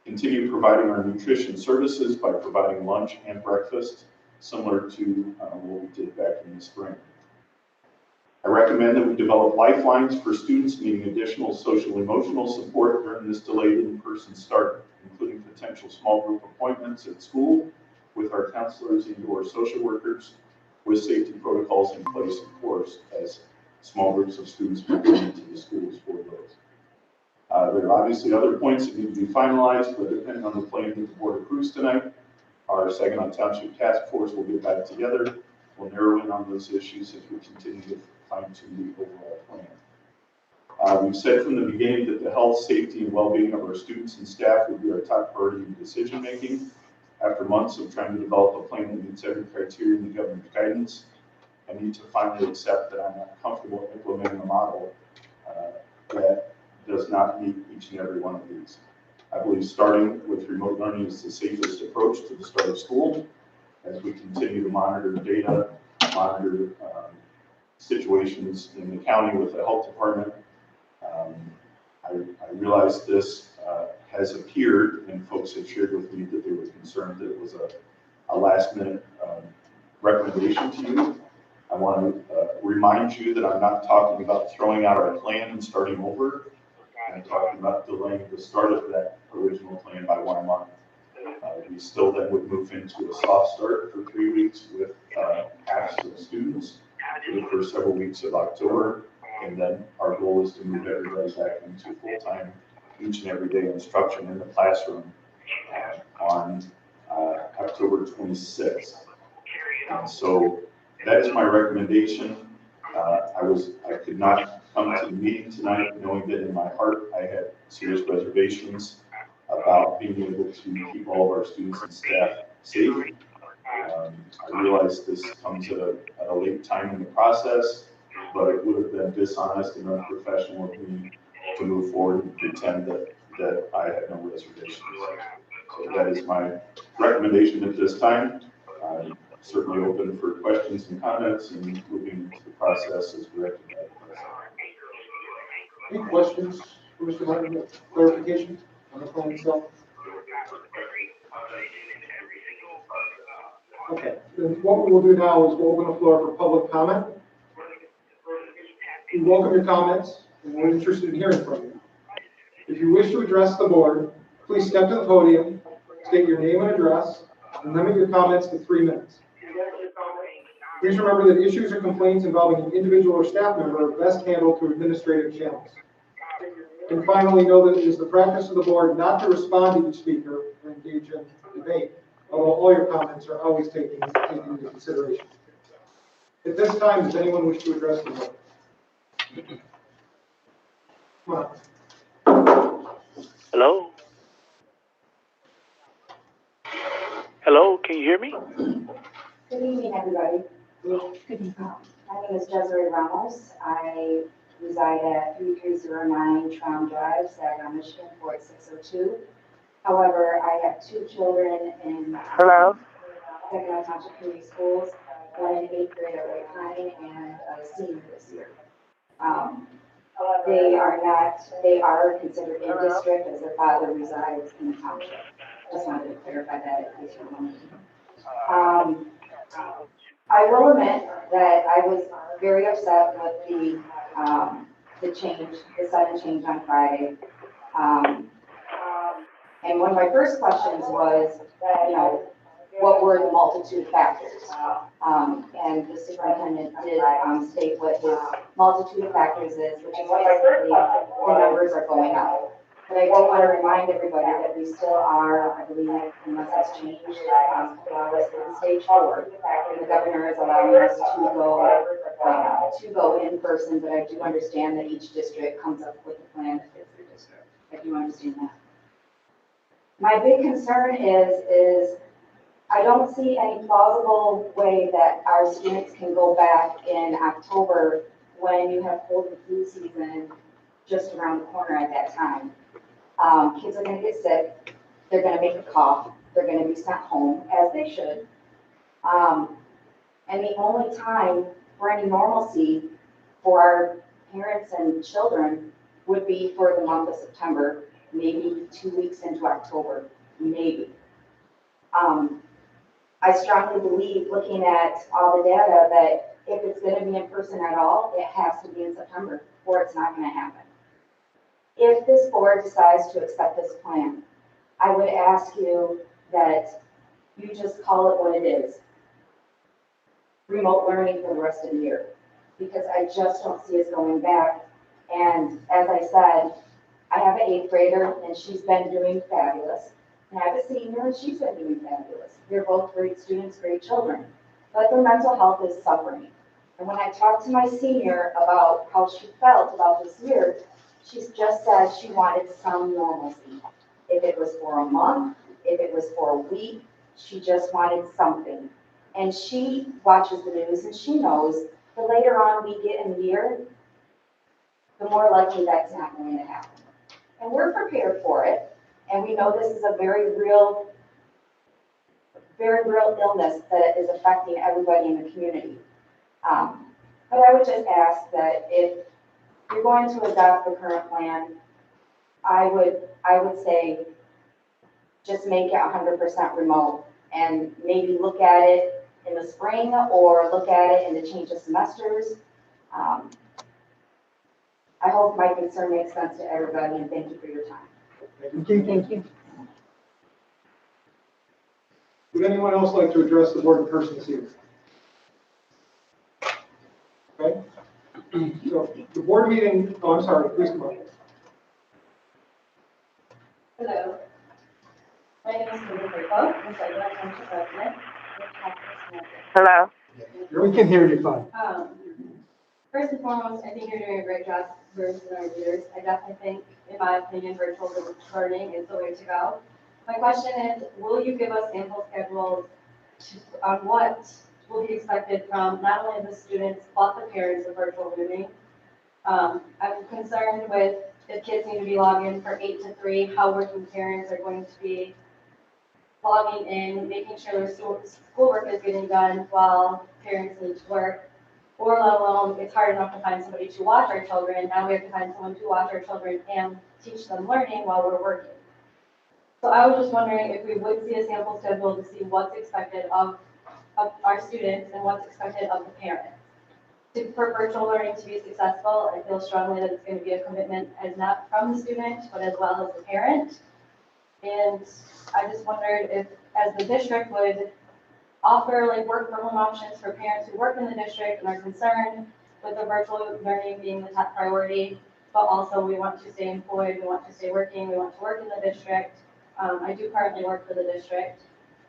Continue providing our nutrition services by providing lunch and breakfast, similar to what we did back in the spring. I recommend that we develop lifelines for students needing additional social emotional support during this delayed in-person start, including potential small group appointments at school with our counselors and or social workers with safety protocols in place, of course, as small groups of students move into the schools for those. There are obviously other points that need to be finalized, but depending on the plan that the board approves tonight, our Saginaw Township Task Force will get back together. We'll narrow in on those issues as we continue to fine-tune the overall plan. We've said from the beginning that the health, safety, and well-being of our students and staff will be our top priority in decision-making. After months of trying to develop a plan that meets every criteria in the governor's guidance, I need to finally accept that I'm not comfortable implementing a model that does not meet each and every one of these. I believe starting with remote learning is the safest approach to the start of school as we continue to monitor data, monitor situations in the county with the health department. I realize this has appeared, and folks have shared with me that they were concerned that it was a last minute recommendation to you. I want to remind you that I'm not talking about throwing out our plan and starting over. I'm talking about delaying the start of that original plan by 1 month. We still then would move into a soft start for 3 weeks with half of the students for the first several weeks of October. And then our goal is to move everybody back into full-time each and every day instruction in the classroom on October 26th. So that is my recommendation. I could not come to the meeting tonight knowing that in my heart I had serious reservations about being able to keep all of our students and staff safe. I realize this comes at a late time in the process, but it would have been dishonest and unprofessional of me to move forward and pretend that I had no reservations. So that is my recommendation at this time. I'm certainly open for questions and comments and moving into the process as directed by the president. Any questions for Mr. Martin, clarification on the plan itself? Okay, then what we will do now is we'll open the floor for public comment. We welcome your comments and we're interested in hearing from you. If you wish to address the board, please step to the podium, state your name and address, and limit your comments to 3 minutes. Please remember that issues or complaints involving an individual or staff member are best handled through administrative channels. And finally, know that it is the practice of the board not to respond to each speaker or engage in debate, although all your comments are always taken into consideration. At this time, does anyone wish to address the board? Come on. Hello? Hello, can you hear me? Good evening, everybody. Good evening. My name is Desiree Ramos. I reside at 3309 Trom Drive, Saginaw, Michigan, 48602. However, I have 2 children in Saginaw Township Community Schools, one in 8th grade at White Pine and a senior this year. They are considered in district as their father resides in the township. Just wanted to clarify that in case you're wondering. I will admit that I was very upset with the sudden change on Friday. And one of my first questions was, what were the multitude of factors? And the superintendent did state what his multitude of factors is, which is basically the numbers are going up. But I do want to remind everybody that we still are, I believe, unless it's changed, a couple hours in stage 4. And the governor is allowing us to go in person, but I do understand that each district comes up with a plan that fits their district. I do understand that. My big concern is I don't see any plausible way that our students can go back in October when you have cold and flu season just around the corner at that time. Kids are going to get sick. They're going to make a cough. They're going to be sent home, as they should. And the only time for any normalcy for our parents and children would be for the month of September, maybe 2 weeks into October, maybe. I strongly believe, looking at all the data, that if it's going to be in person at all, it has to be in September, or it's not going to happen. If this board decides to accept this plan, I would ask you that you just call it what it is. Remote learning for the rest of the year, because I just don't see us going back. And as I said, I have an 8th grader and she's been doing fabulous. And I have a senior and she's been doing fabulous. They're both great students, great children, but their mental health is suffering. And when I talked to my senior about how she felt about this year, she just said she wanted some normalcy. If it was for a month, if it was for a week, she just wanted something. And she watches the news and she knows the later on we get in the year, the more likely that's not going to happen. And we're prepared for it. And we know this is a very real illness that is affecting everybody in the community. But I would just ask that if you're going to adopt the current plan, I would say just make it 100% remote and maybe look at it in the spring or look at it in the change of semesters. I hope my concern makes sense to everybody, and thank you for your time. Thank you. Would anyone else like to address the board in person this evening? Okay. So the board meeting, oh, I'm sorry, please come on. Hello. My name is Cindy Rico. I'm sorry, I'm Township President. Hello. We can hear you fine. First and foremost, I think you're doing a great job versus our leaders. I definitely think, in my opinion, virtual learning is the way to go. My question is, will you give us sample schedules on what will be expected from not only the students, but the parents of virtual learning? I'm concerned with if kids need to be logged in from 8 to 3, how working parents are going to be logging in, making sure their schoolwork is getting done while parents need to work. Or let alone, it's hard enough to find somebody to watch our children. Now we have to find someone to watch our children and teach them learning while we're working. So I was just wondering if we would see a sample schedule to see what's expected of our students and what's expected of the parents. For virtual learning to be successful, I feel strongly that it's going to be a commitment as not from the student, but as well as the parent. And I just wondered if, as the district, would offer like work from home options for parents who work in the district and are concerned with the virtual learning being the top priority, but also we want to stay employed, we want to stay working, we want to work in the district. I do currently work for the district,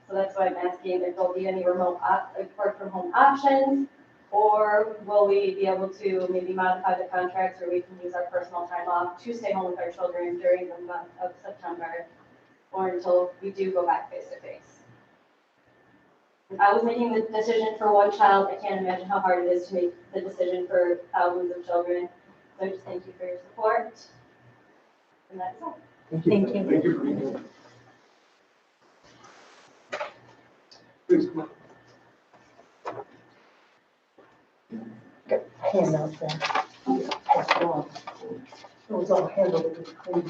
so that's why I'm asking if there'll be any remote work from home options, or will we be able to maybe modify the contracts where we can use our personal time off to stay home with our children during the month of September, or until we do go back face to face. I was making the decision for one child. I can't imagine how hard it is to make the decision for thousands of children. So I just thank you for your support. And that's all. Thank you. Thank you for being here. Please come on. Handout there. That's all. It was all handled with clean.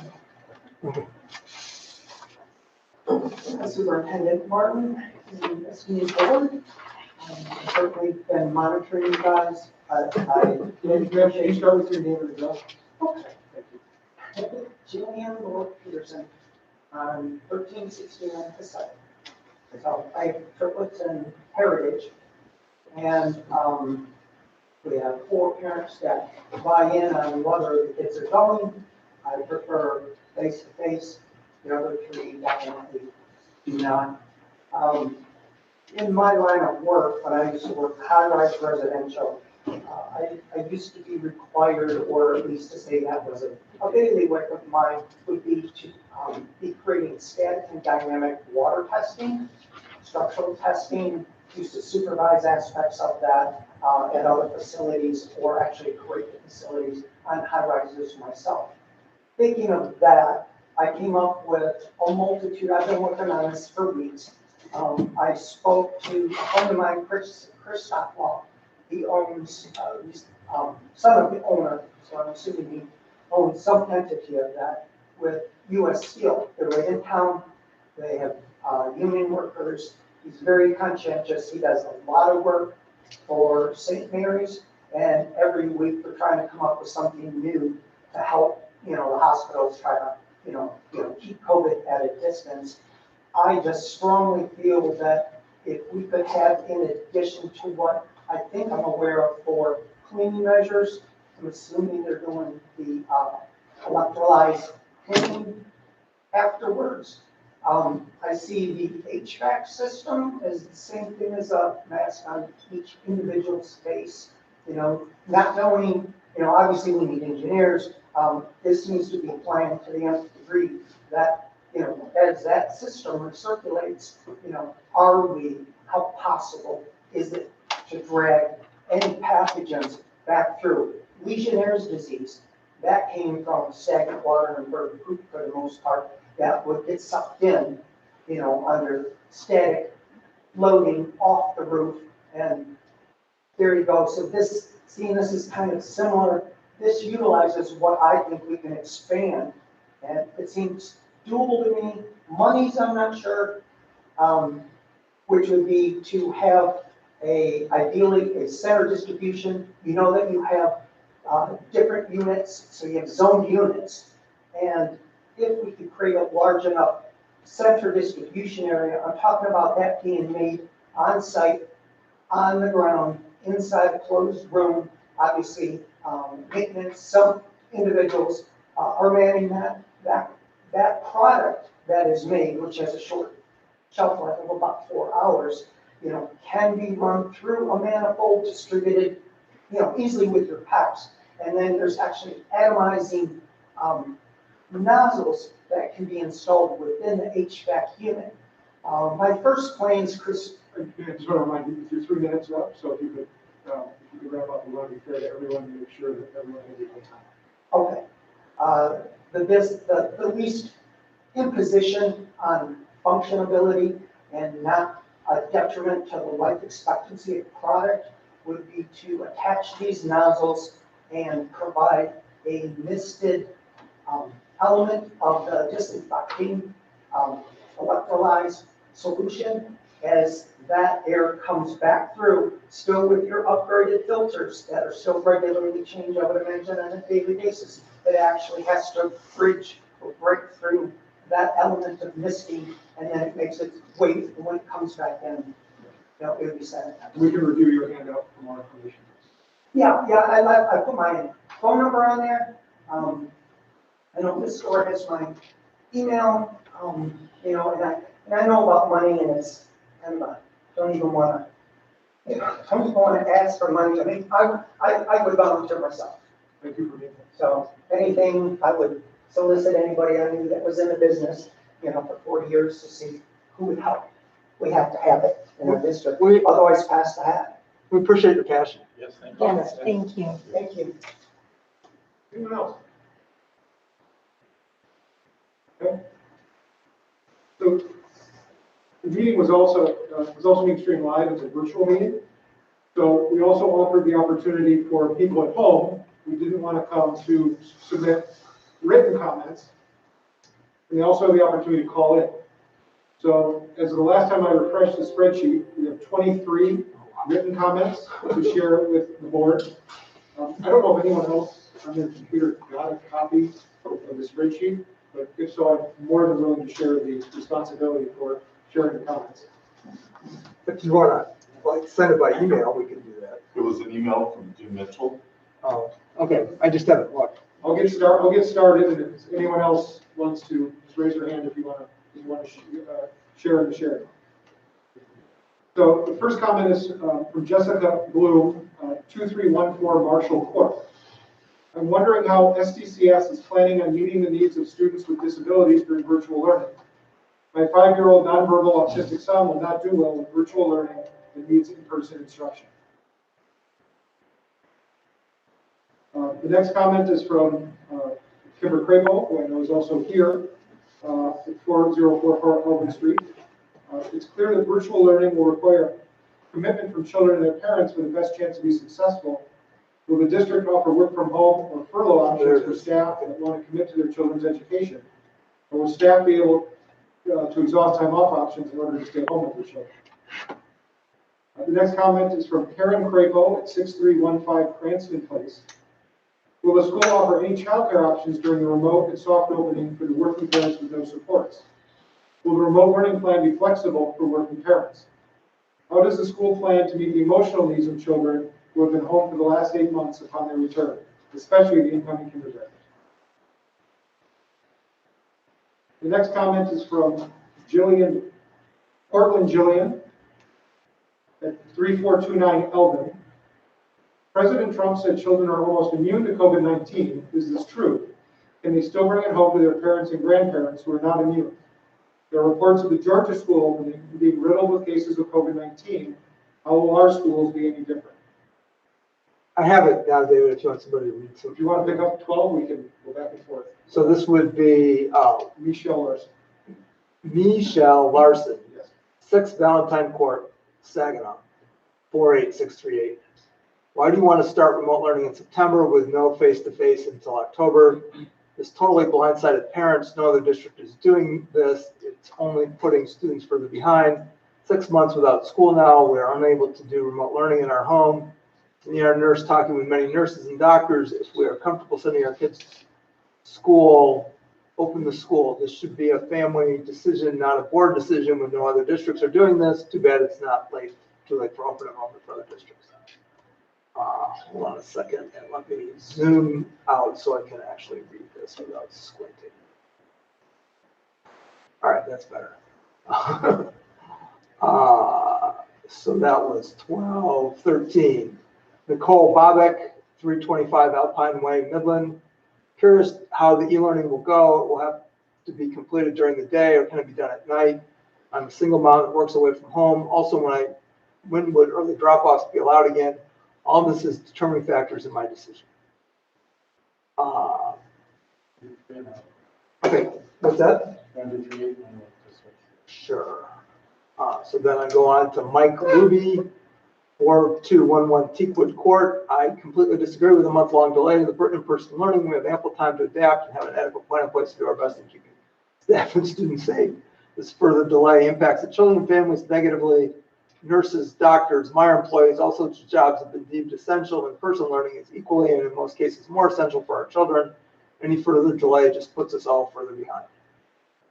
Superintendent Martin, and the school board. I've certainly been monitoring you guys. Can you start with your name and address? Okay. Jillian Lord Peterson on 1369 Passaic. So I have triplets and heritage. And we have 4 parents that buy in on whether the kids are going. I prefer face-to-face. The other 3 definitely do not. In my line of work, when I used to work high-rise residential, I used to be required, or at least to say that was a bailiwick of mine, would be to be creating static and dynamic water testing, structural testing, used to supervise aspects of that at other facilities, or actually create the facilities on high-rises myself. Thinking of that, I came up with a multitude. I've been working on this for weeks. I spoke to a friend of mine, Chris Stockwell. He owns, son of the owner, so I'm assuming he owns some entity of that, with U.S. Steel. They're right in town. They have union workers. He's very conscientious. He does a lot of work for St. Mary's, and every week we're trying to come up with something new to help, the hospitals try to, keep COVID at a distance. I just strongly feel that if we could have, in addition to what I think I'm aware of for cleaning measures, I'm assuming they're doing the electrolyzed cleaning afterwards. I see the HVAC system as the same thing as a mask on each individual's face. Not knowing, obviously we need engineers. This needs to be planned to the nth degree that, as that system recirculates, how possible is it to drag any pathogens back through? Legionnaire's disease, that came from stagnant water and for the most part, that would get sucked in, under static loading off the roof, and there you go. So this is kind of similar. This utilizes what I think we can expand, and it seems doable to me. Monies, I'm not sure, which would be to have ideally a center distribution. You know that you have different units, so you have zoned units, and if we could create a large enough center distribution area, I'm talking about that being made on site, on the ground, inside a closed room. Obviously, maintenance, some individuals are manning that product that is made, which has a short shelf life of about 4 hours, can be run through a manifold, distributed, easily with your pipes. And then there's actually atomizing nozzles that can be installed within the HVAC unit. My first plans, Chris. I just want to remind you, your 3 minutes are up, so if you could wrap up, we want to be fair to everyone and make sure that everyone has equal time. Okay. The least imposition on functionability and not a detriment to the life expectancy of product would be to attach these nozzles and provide a misted element of the disinfecting electrolyzed solution as that air comes back through, still with your upgraded filters that are still regularly changed, I would imagine, on a daily basis. It actually has to bridge or break through that element of misting, and then it makes its way, and when it comes back in, it'll be sanitized. We can review your handout for more information. Yeah, I put my phone number on there. I know this store has my email, and I know about money, and it's kind of don't even want to ask for money. I mean, I would volunteer myself. Thank you for being here. So anything, I would solicit anybody I knew that was in the business, for 40 years to see who would help. We have to have it in our district. Otherwise pass the hat. We appreciate your passion. Yes, thank you. Yes, thank you. Thank you. Anyone else? Okay. So the meeting was also being streamed live as a virtual meeting. So we also offered the opportunity for people at home who didn't want to come to submit written comments. And they also have the opportunity to call in. So as of the last time I refreshed the spreadsheet, we have 23 written comments to share with the board. I don't know if anyone else on their computer got a copy of the spreadsheet, but if so, I'm more than willing to share the responsibility for sharing the comments. If you want to send it by email, we can do that. It was an email from Jim Mitchell. Oh, okay. I just haven't looked. I'll get started, and if anyone else wants to, just raise your hand if you want to share in the sharing. So the first comment is from Jessica Bloom, 2314 Marshall Court. I'm wondering how STCS is planning on meeting the needs of students with disabilities during virtual learning. My 5-year-old nonverbal autistic son will not do well with virtual learning and needs in-person instruction. The next comment is from Kimber Crable, who I know is also here, at 4044 Elgin Street. It's clear that virtual learning will require commitment from children and their parents for the best chance to be successful. Will the district offer work from home or furlough options for staff that want to commit to their children's education? Or will staff be able to exhaust time off options in order to stay home with their children? The next comment is from Karen Crapo at 6315 Cranston Place. Will the school offer any childcare options during the remote and soft opening for the working parents with no supports? Will the remote learning plan be flexible for working parents? How does the school plan to meet the emotional needs of children who have been home for the last 8 months upon their return, especially the incoming kindergartners? The next comment is from Portland Jillian at 3429 Elgin. President Trump said children are almost immune to COVID-19. Is this true? Can they still bring it home to their parents and grandparents who are not immune? There are reports of the Georgia school opening being riddled with cases of COVID-19. How will our schools be any different? I have it now, David, if you want somebody to read some. If you want to pick up 12, we can go back and forth. So this would be, Michelle Larson. Michelle Larson, Yes. 6 Valentine Court, Saginaw, 48638. Why do you want to start remote learning in September with no face-to-face until October? This totally blindsided parents. No other district is doing this. It's only putting students further behind. 6 months without school now. We are unable to do remote learning in our home. We are nurse talking with many nurses and doctors. If we are comfortable sending our kids to school, open the school. This should be a family decision, not a board decision when no other districts are doing this. Too bad it's not too late for open enrollment for other districts. Hold on a second and let me zoom out so I can actually read this without squinting. All right, that's better. So that was 12:13. Nicole Bobek, 325 Alpine Way, Midland. Curious how the e-learning will go. It will have to be completed during the day or can it be done at night? I'm a single mom that works away from home. Also, when would early drop-offs be allowed again? All this is determining factors in my decision. Okay, what's that? Sure. So then I go on to Mike Ruby, 4211 Teakwood Court. I completely disagree with the month-long delay in the in-person learning. We have ample time to adapt and have an adequate plan in place to do our best in keeping staff and students safe. This further delay impacts the children and families negatively. Nurses, doctors, my employees, all sorts of jobs have been deemed essential. In-person learning is equally and in most cases more essential for our children. Any further delay just puts us all further behind.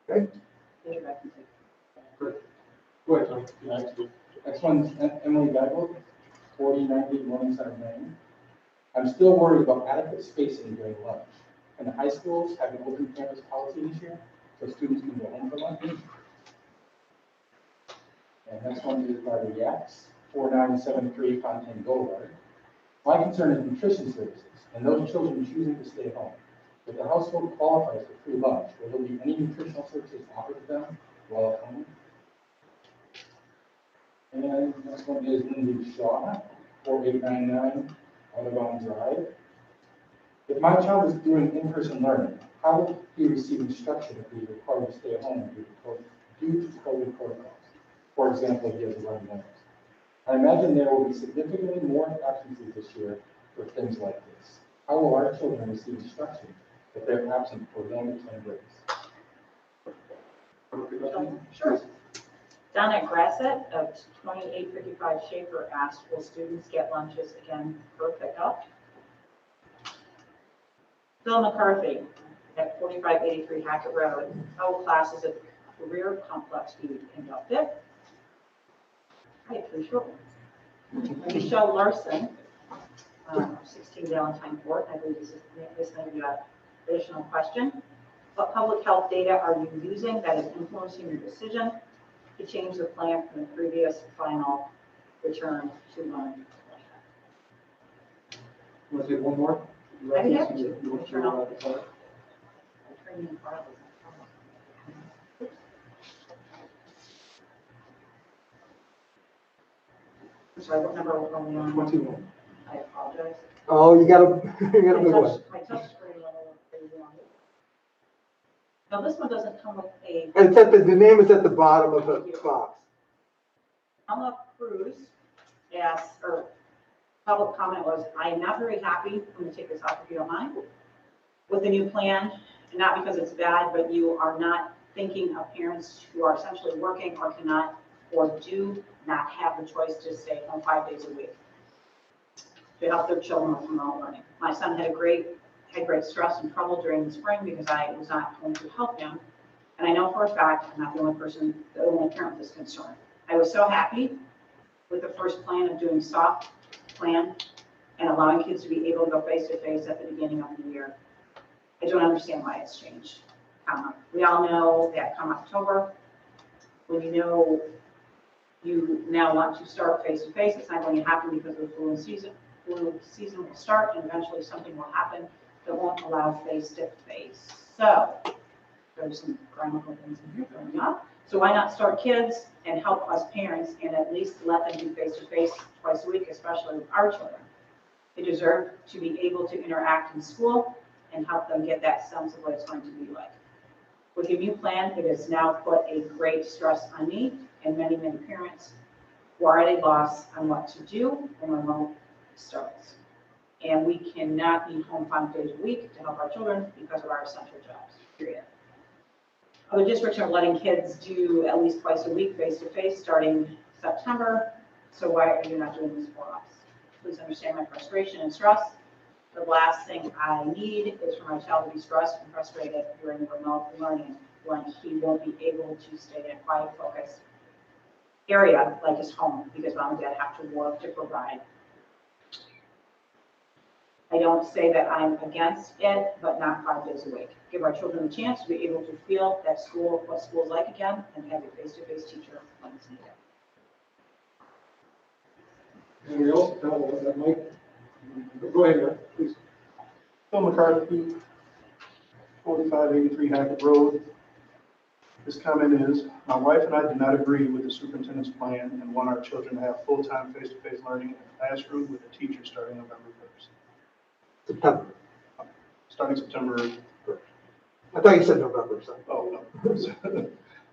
Okay? Good. Go ahead, Tom. Next one's Emily Gagel, 4090 Morningside, Maine. I'm still worried about adequate spacing during lunch. And the high schools have an open campus policy this year, so students can go home for lunch. And next one is by the Yaks, 4973 Fontaine Boulevard. My concern is nutrition services and those children choosing to stay home. If the household qualifies for free lunch, will there be any nutritional services offered to them while at home? And next one is Lindsay Shaw, 4899 Audubon Drive. If my child is doing in-person learning, how will he receive instruction if he is required to stay at home due to COVID protocols? For example, if he has a runny nose. I imagine there will be significantly more absences this year for things like this. How will our children receive instruction if they're absent for 1 to 10 days? Sure. Donna Grassett of 2855 Schaefer asked, will students get lunches again for pickup? Phil McCarthy at 4583 Hackett Road. How will classes at the career complex be conducted? I have 3 short ones. Michelle Larson, 16 Valentine Court. I believe this may be an additional question. What public health data are you using that is influencing your decision to change the plan from the previous final return to learn? You want to take one more? I'd be happy to. Turn off the color. I'm sorry, what number are we on? 21. I apologize. Oh, you got a big one. My touch screen level is pretty long. Now, this one doesn't come with a. It's the name is at the bottom of the box. Alma Cruz asked, or public comment was, I am not very happy, I'm going to take this off if you don't mind, with the new plan, and not because it's bad, but you are not thinking of parents who are essentially working or cannot or do not have the choice to stay home 5 days a week to help their children with remote learning. My son had great stress and trouble during the spring because I was not going to help him. And I know for a fact, I'm not the only parent with this concern. I was so happy with the first plan of doing soft plan and allowing kids to be able to go face-to-face at the beginning of the year. I don't understand why it's changed. We all know that come October, when you know you now want to start face-to-face, it's not going to happen because of the flu season. Flu season will start and eventually something will happen that won't allow face-to-face. So there's some grammatical things in here going on. So why not start kids and help us parents and at least let them do face-to-face twice a week, especially with our children. They deserve to be able to interact in school and help them get that sense of what it's going to be like. With your new plan, it has now put a great stress on me and many, many parents who are at a loss on what to do when remote starts. And we cannot be home 5 days a week to help our children because of our essential jobs, period. Other districts are letting kids do at least twice a week face-to-face starting September. So why are you not doing this for us? Please understand my frustration and stress. The last thing I need is for my child to be stressed and frustrated during remote learning when he won't be able to stay in a quiet, focused area like his home because mom and dad have to work to provide. I don't say that I'm against it, but not 5 days a week. Give our children a chance to be able to feel that school, what school's like again, and have a face-to-face teacher when it's needed. Anybody else? No, was that Mike? Go ahead, Rick, please. Phil McCarthy, 4583 Hackett Road. This comment is, my wife and I do not agree with the superintendent's plan and want our children to have full-time face-to-face learning in the classroom with a teacher starting November 1st. September. Starting September 1st. I thought you said November, so. Oh,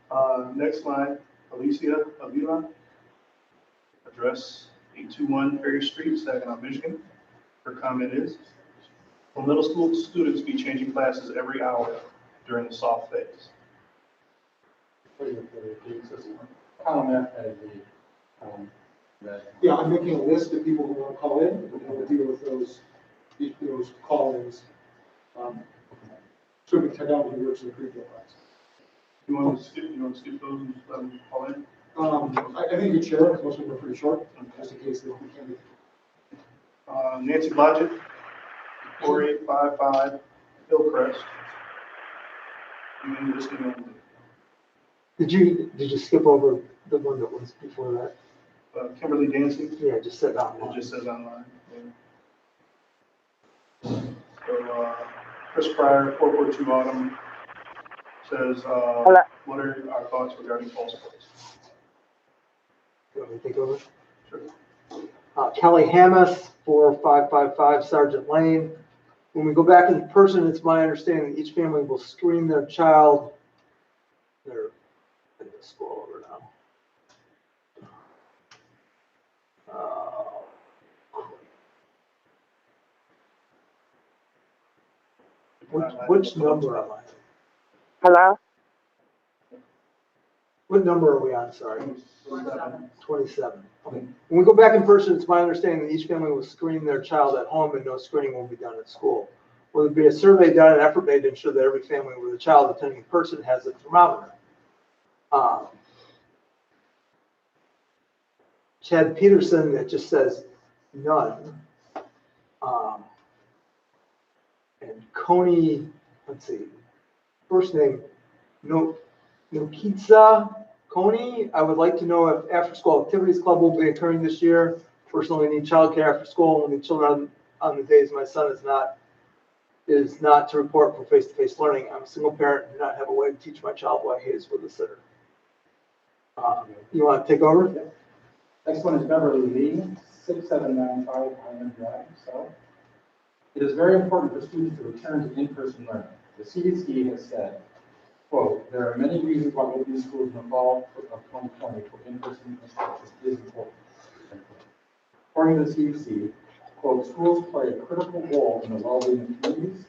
no. Next line, Alicia Avila, address 821 Ferry Street, Saginaw, Michigan. Her comment is, will middle school students be changing classes every hour during the soft phase? Comment as the, Yeah, I'm making a list of people who want to call in, and we'll deal with those call-ins. Superintendent who works in the preview class. You want to skip those and just let them call in? I think you should share it, because most of them are pretty short, just in case they don't be. Nancy Blodgett, 4855 Hillcrest. And this email. Did you skip over the one that was before that? Kimberly Dancy. Yeah, it just said online. It just says online. Yeah. So, Chris Pryor, 442 Autumn, says, what are our thoughts regarding false plates? You want me to take over? Sure. Kelly Hammis, 4555 Sergeant Lane. When we go back in person, it's my understanding that each family will screen their child. They're going to scroll over now. Which number am I? Hello? What number are we on? Sorry. 27. Okay. When we go back in person, it's my understanding that each family will screen their child at home and no screening will be done at school. Will there be a survey done and effort made to ensure that every family with a child attending in person has a thermometer? Chad Peterson, that just says none. And Coney, let's see, first name, Nokitsa Coney. I would like to know if after-school activities club will be occurring this year. Personally, need childcare after school when the children on the days my son is not to report for face-to-face learning. I'm a single parent and do not have a way to teach my child why he is with a sitter. You want to take over? next one is Beverly Lee, 6795 Highland Drive, South. It is very important for students to return to in-person learning. The CDC has said, quote, there are many reasons why opening schools in the fall of 2020 for in-person instruction is important. According to the CDC, quote, schools play a critical role in the well-being of communities.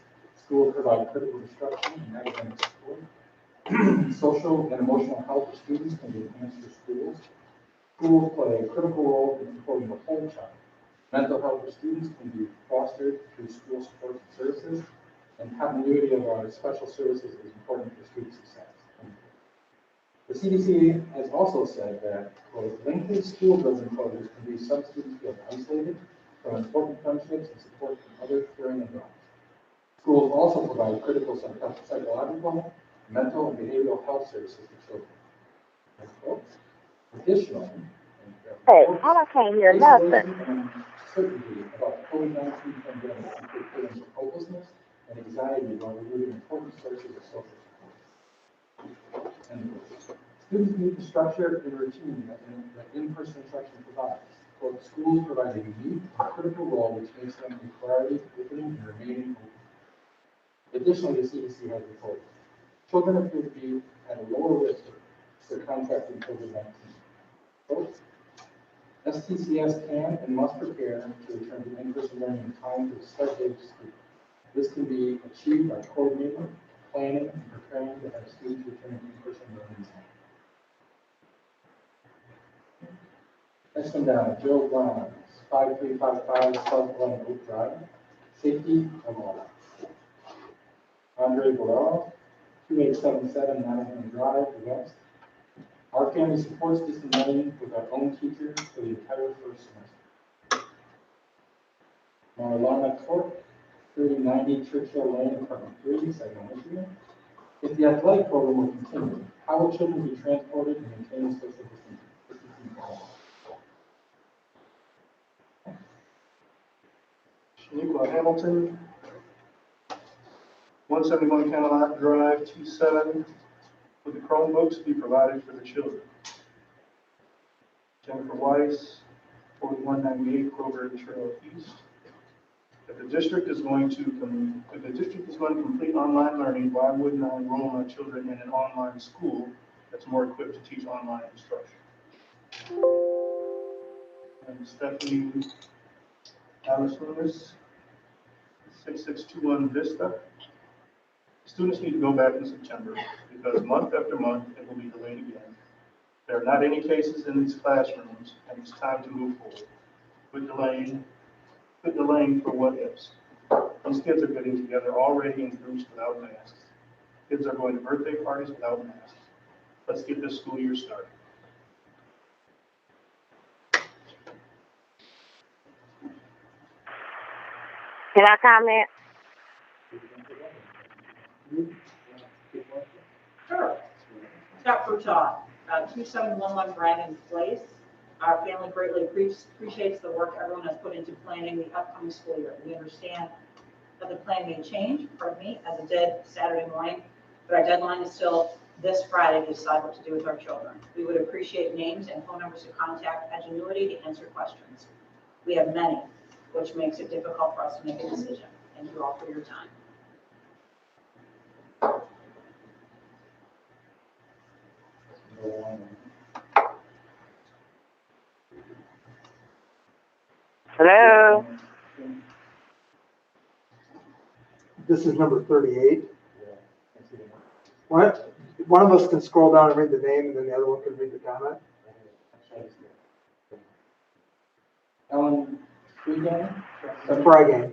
Schools provide critical instruction and academic support. Social and emotional health of students can be enhanced through schools. Schools play a critical role in supporting the whole child. Mental health of students can be fostered through school support services, and continuity of our special services is important for student success. The CDC has also said that, quote, lengthy school building closures can be some students feel isolated from important friendships and support from other caring adults. Schools also provide critical psychological, mental, and behavioral health services to children. Additionally, Hey, I can't hear nothing. and certainty about the COVID-19 pandemic include feelings of hopelessness and anxiety while removing important sources of social support. And students need the structure and routine that in-person instruction provides. quote, schools provide a unique and critical role which makes them a priority within and remaining open. Additionally, the CDC has reported children appear to be at a lower risk for contracting COVID-19. Quote, STCS can and must prepare to return to in-person learning in time for the start date of school. This can be achieved by coordinating, planning, and preparing to have students return to in-person learning in time. Next one down, Joe Brown, 5355 South Glen Oak Drive, safety of all. Andre Borrell, 2877 Nottingham Drive, West. Our family supports distance learning with our own teacher for the entire first semester. Marlana Court, 3090 Churchill Lane, Apartment 3, Saginaw, Michigan. If the athletic program will continue, how will children be transported and maintain social distancing? Shaniqua Hamilton, 171 Camelot Drive, 27, would the Chromebooks be provided for the children? Jennifer Weiss, 4198 Clover Trail East. If the district is going to complete online learning, why wouldn't I enroll my children in an online school that's more equipped to teach online instruction? And Stephanie Alice Lewis, 6621 Vista. Students need to go back in September because month after month it will be delayed again. There are not any cases in these classrooms, and it's time to move forward. Quit delaying for what ifs. These kids are getting together already in groups without masks. Kids are going to birthday parties without masks. Let's get this school year started. Can I comment? Sure. Scott Furtaw, 2711 Dragon Place. Our family greatly appreciates the work everyone has put into planning the upcoming school year. We understand that the plan may change, as it did Saturday morning, but our deadline is still this Friday to decide what to do with our children. We would appreciate names and phone numbers to contact Edgenuity to answer questions. We have many, which makes it difficult for us to make a decision. Thank you all for your time. Hello? This is number 38. One of us can scroll down and read the name, and then the other one can read the comment. Ellen Freegan. Friday.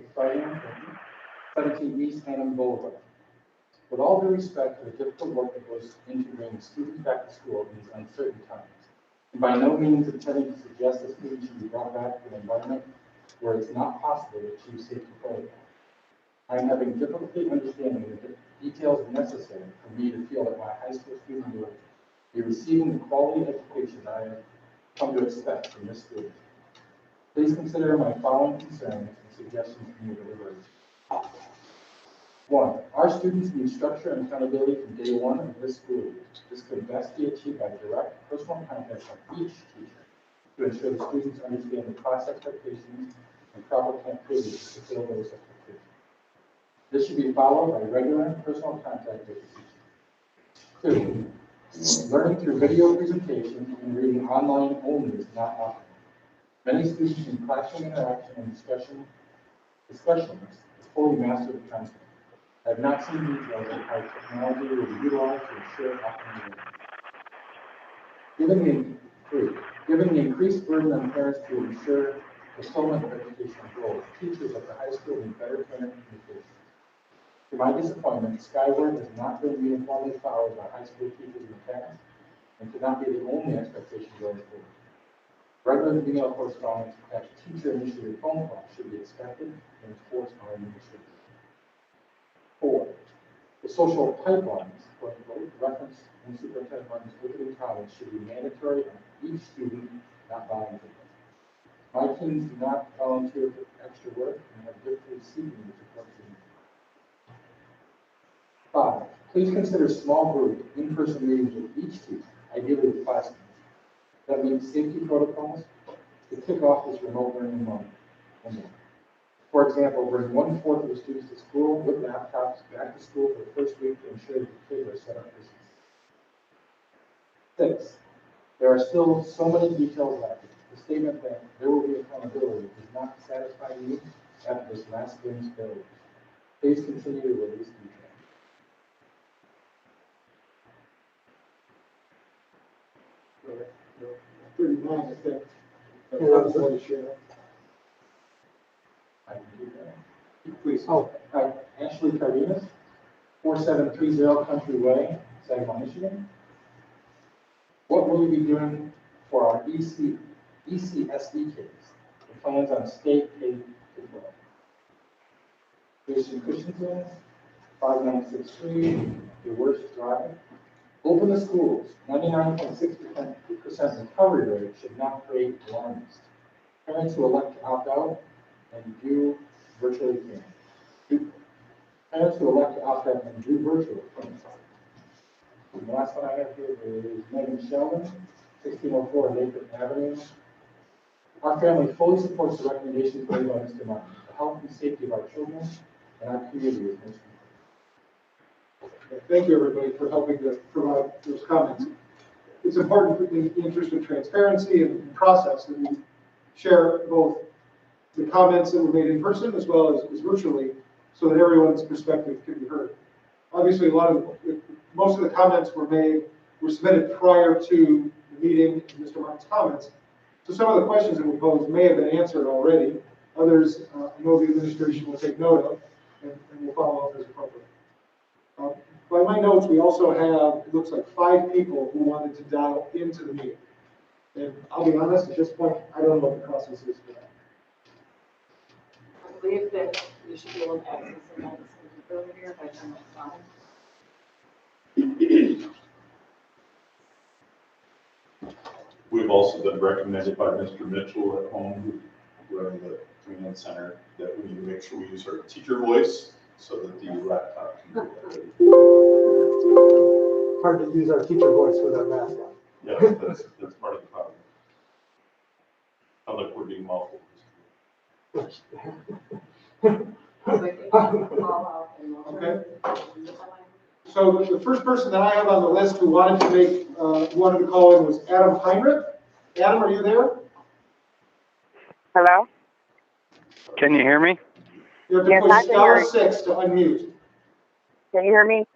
17 East Hannum Boulevard. With all due respect to the difficult work that goes into bringing students back to school in these uncertain times, and by no means intending to suggest that students should be brought back to an environment where it's not possible to achieve safety protocols, I am having difficulty understanding the details necessary for me to feel that my high school students will be receiving the quality education I have come to expect from this school. Please consider my following concerns and suggestions from your deliberation. 1, our students need structure and accountability from day one of this school year. This could best be achieved by direct personal contact from each teacher to ensure the students understand the class expectations and proper activities to fulfill those expectations. This should be followed by regular personal contact with the teacher. 2, learning through video presentation and reading online only is not optional. Many students in classroom interaction and discussions fully master the content. I have not seen details of how technology will be utilized to ensure optimal learning. Given the increased burden on parents to ensure fulfillment of educational goals, teachers at the high school need better parent communication. To my disappointment, Skyward has not been uniformly followed by high school teachers in the past, and could not be the only expectation going forward. Regular email correspondence attached teacher-initiated phone calls should be expected and enforced by administrators. 4, the social pipelines, reference in Superintendent Martin's opening comments should be mandatory on each student, not voluntary. My teams do not volunteer for extra work and have difficulty seeking the support team. 5, please consider small group in-person meetings with each teacher, ideally with classmates, that meet safety protocols, to kick off this remote learning moment. For example, bring 1/4 of the students to school with laptops back to school for the first week to ensure that the kids are set up for success. 6, there are still so many details left. The statement that there will be accountability does not satisfy you after this last spring's failure. Please continue to release details. Pretty long, I think. Everybody share. I can do that. Please. Oh, Ashley Cardenas, 4730 Country Way, Saginaw, Michigan. What will you be doing for our ECSD kids? The plans on state K-12. Jason Christensen, 5963, your worst drive. Open the schools. 99.6% recovery rate should not create alarmists. Parents who elect to opt out and do virtually can. Parents who elect to opt out and do virtually can. And the last one I have here is Megan Sheldon, 1604 Nathan Avenue. Our family fully supports the recommendations made by Mr. Martin. The health and safety of our children and our community is most important. Thank you, everybody, for helping to provide those comments. It's important in the interest of transparency and process that we share both the comments that were made in person as well as virtually, so that everyone's perspective can be heard. Obviously, most of the comments were submitted prior to the meeting and Mr. Martin's comments. So some of the questions that we posed may have been answered already. Others, I know the administration will take note of and will follow up as appropriate. By my notes, we also have, it looks like 5 people who wanted to dial into the meeting. And I'll be honest, at this point, I don't know what the process is for that. I believe that you should be able to access the medicine earlier by 10:05. We've also been recommended by Mr. Mitchell at home, who run the command center, that we need to make sure we use our teacher voice so that the laptop can do that. Hard to use our teacher voice with our mask on. Yeah, that's part of the problem. Sounds like we're being muffled. Okay. So the first person that I have on the list who wanted to call in was Adam Heinrich. Adam, are you there? Hello? Can you hear me? You have to Yes, push I can hear you. *6 to unmute. Can you hear me?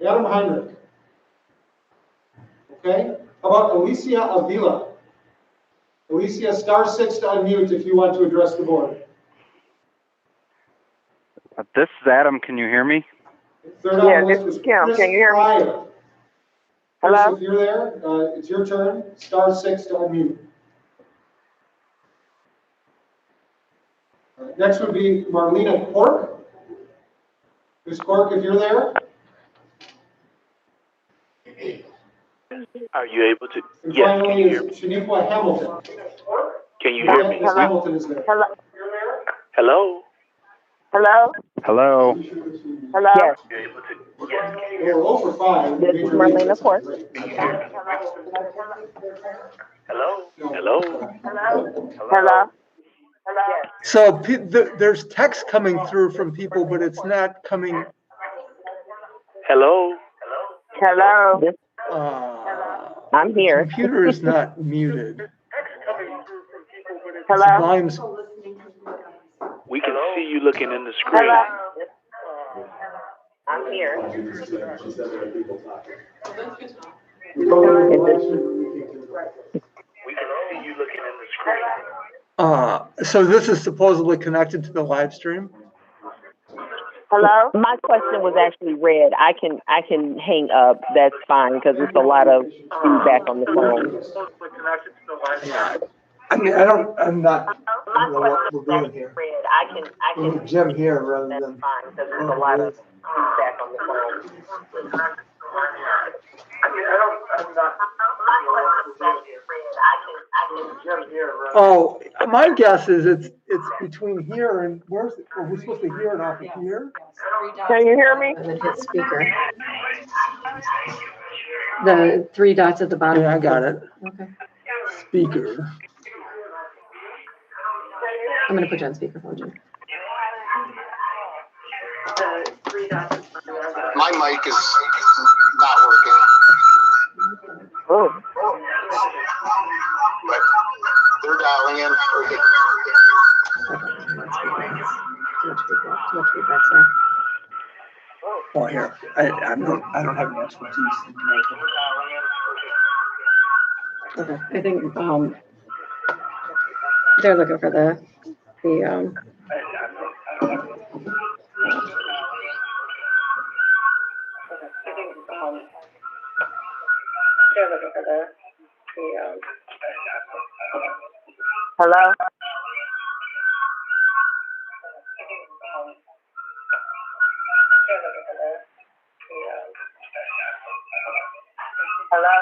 Adam Heinrich. Okay. How about Alicia Avila? Alicia, *6 to unmute if you want to address the board. This is Adam. Can you hear me? Third on the list was Chris Can you hear me? Pryor. Hello? Chris, if you're there, it's your turn. *6 to unmute. Next would be Marlena Cork. Ms. Cork, if you're there. Are you able to? And Yes, finally can you hear is me? Shaniqua Hamilton. Can you hear me? Ms. Hamilton is there. Hello? Hello? Hello? Hello. Hello? Yes. You're able to? Yes, can you We're hear me? 0 for 5. This is Marlena Cork. Hello? Hello? Hello? So there's text coming through from people, but it's not coming. Hello? Hello? I'm The here. computer is not muted. Hello? Volumes. We can see you looking in the screen. Hello? I'm here. We can see you looking in the screen. So this is supposedly connected to the live stream? Hello? My question was actually read. I can hang up. That's fine because it's a lot of feedback on the phone. Yeah. I mean, I'm not, I don't know what we're doing here. I We need Jim here rather than. fine because it's a lot of feedback on the phone. Oh, my guess is it's between here and where's it? Are we supposed to hear it off of here? Can you hear me? And then hit speaker. The 3 dots at the bottom. Yeah, I got it. Okay. speaker. I'm gonna put you on speakerphone, Jim. My mic is not working. Oh. But they're dialing in. Too much feedback, sorry. Oh, here, I don't have any expertise. Okay, I think, they're looking for the. Hello? Hello?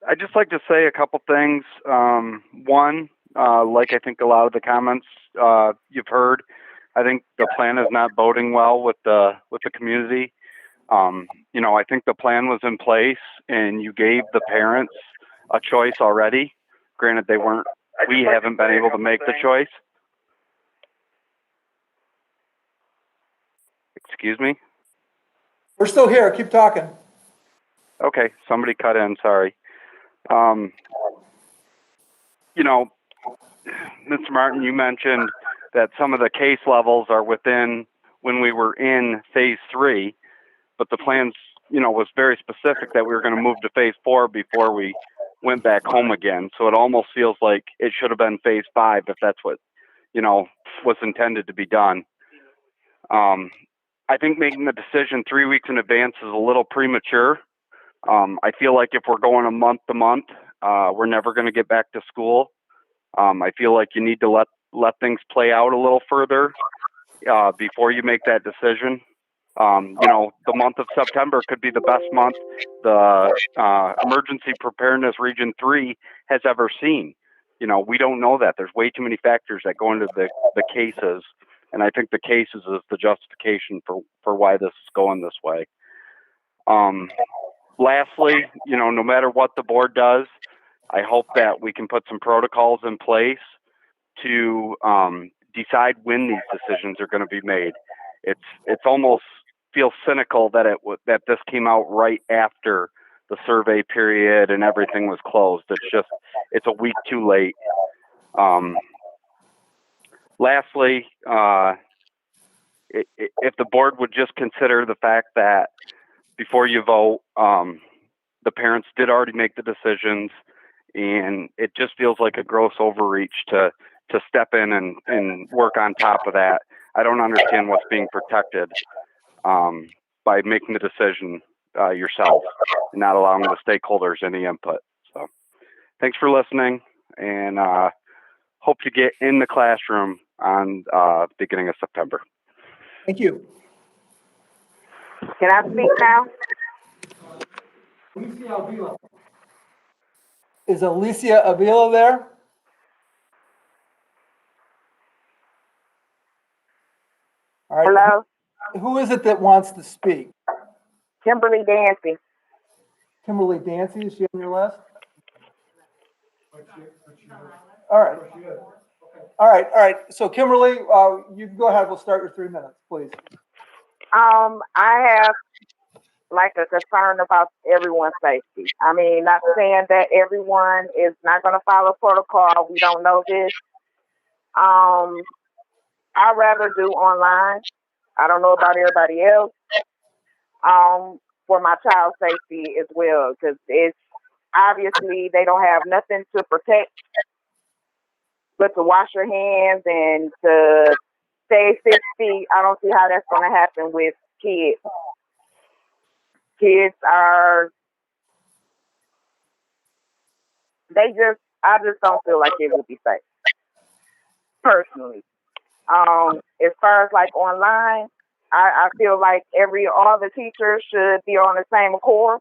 I'd just like to say a couple things. One, like I think a lot of the comments you've heard, I think the plan is not boding well with the community. You know, I think the plan was in place, and you gave the parents a choice already. Granted, they weren't. We haven't been able to make the choice. Excuse me. We're still here, keep talking. Okay, somebody cut in, sorry. You know, Mr. Martin, you mentioned that some of the case levels are within when we were in phase 3, but the plans, was very specific that we were going to move to phase 4 before we went back home again. So it almost feels like it should have been phase 5 if that's what, was intended to be done. I think making the decision 3 weeks in advance is a little premature. I feel like if we're going a month to month, we're never going to get back to school. I feel like you need to let things play out a little further before you make that decision. The month of September could be the best month the Emergency Preparedness Region 3 has ever seen. We don't know that. There's way too many factors that go into the cases, and I think the cases is the justification for why this is going this way. Lastly, no matter what the board does, I hope that we can put some protocols in place to decide when these decisions are going to be made. It's almost feels cynical that that this came out right after the survey period and everything was closed. It's a week too late. Lastly, if the board would just consider the fact that before you vote, the parents did already make the decisions, and it just feels like a gross overreach to step in and work on top of that. I don't understand what's being protected by making the decision yourself and not allowing the stakeholders any input. So thanks for listening, and hope to get in the classroom on beginning of September. Thank you. Can I speak now? Is Alicia Avila there? All right. Hello? Who is it that wants to speak? Kimberly Dancy. Kimberly Dancy, is she on your list? All right. All right. So Kimberly, you can go ahead. We'll start your 3 minutes, please. I have like a concern about everyone's safety. I mean, not saying that everyone is not going to follow protocol. We don't know this. I'd rather do online. I don't know about everybody else. For my child's safety as well, because it's obviously they don't have nothing to protect but to wash your hands and to stay 6 feet. I don't see how that's going to happen with kids. Kids are, I just don't feel like it will be safe, personally. As far as like online, I feel like all the teachers should be on the same accord.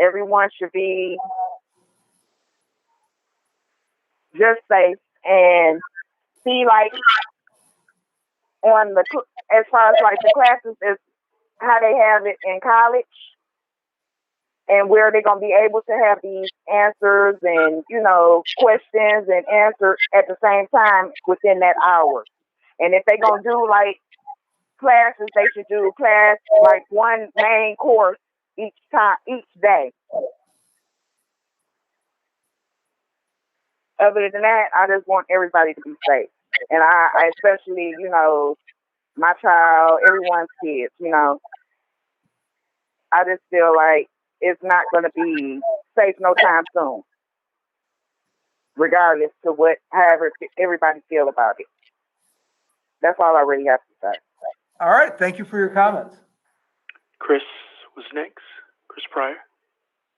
Everyone should be just safe and see like as far as like the classes is how they have it in college and where they're going to be able to have these answers and, questions and answers at the same time within that hour. And if they're going to do like classes, they should do class like one main course each day. Other than that, I just want everybody to be safe. And I especially, my child, everyone's kids, I just feel like it's not going to be safe no time soon, regardless to however everybody feel about it. That's all I really have to say. All right. Thank you for your comments. Chris was next. Chris Pryor.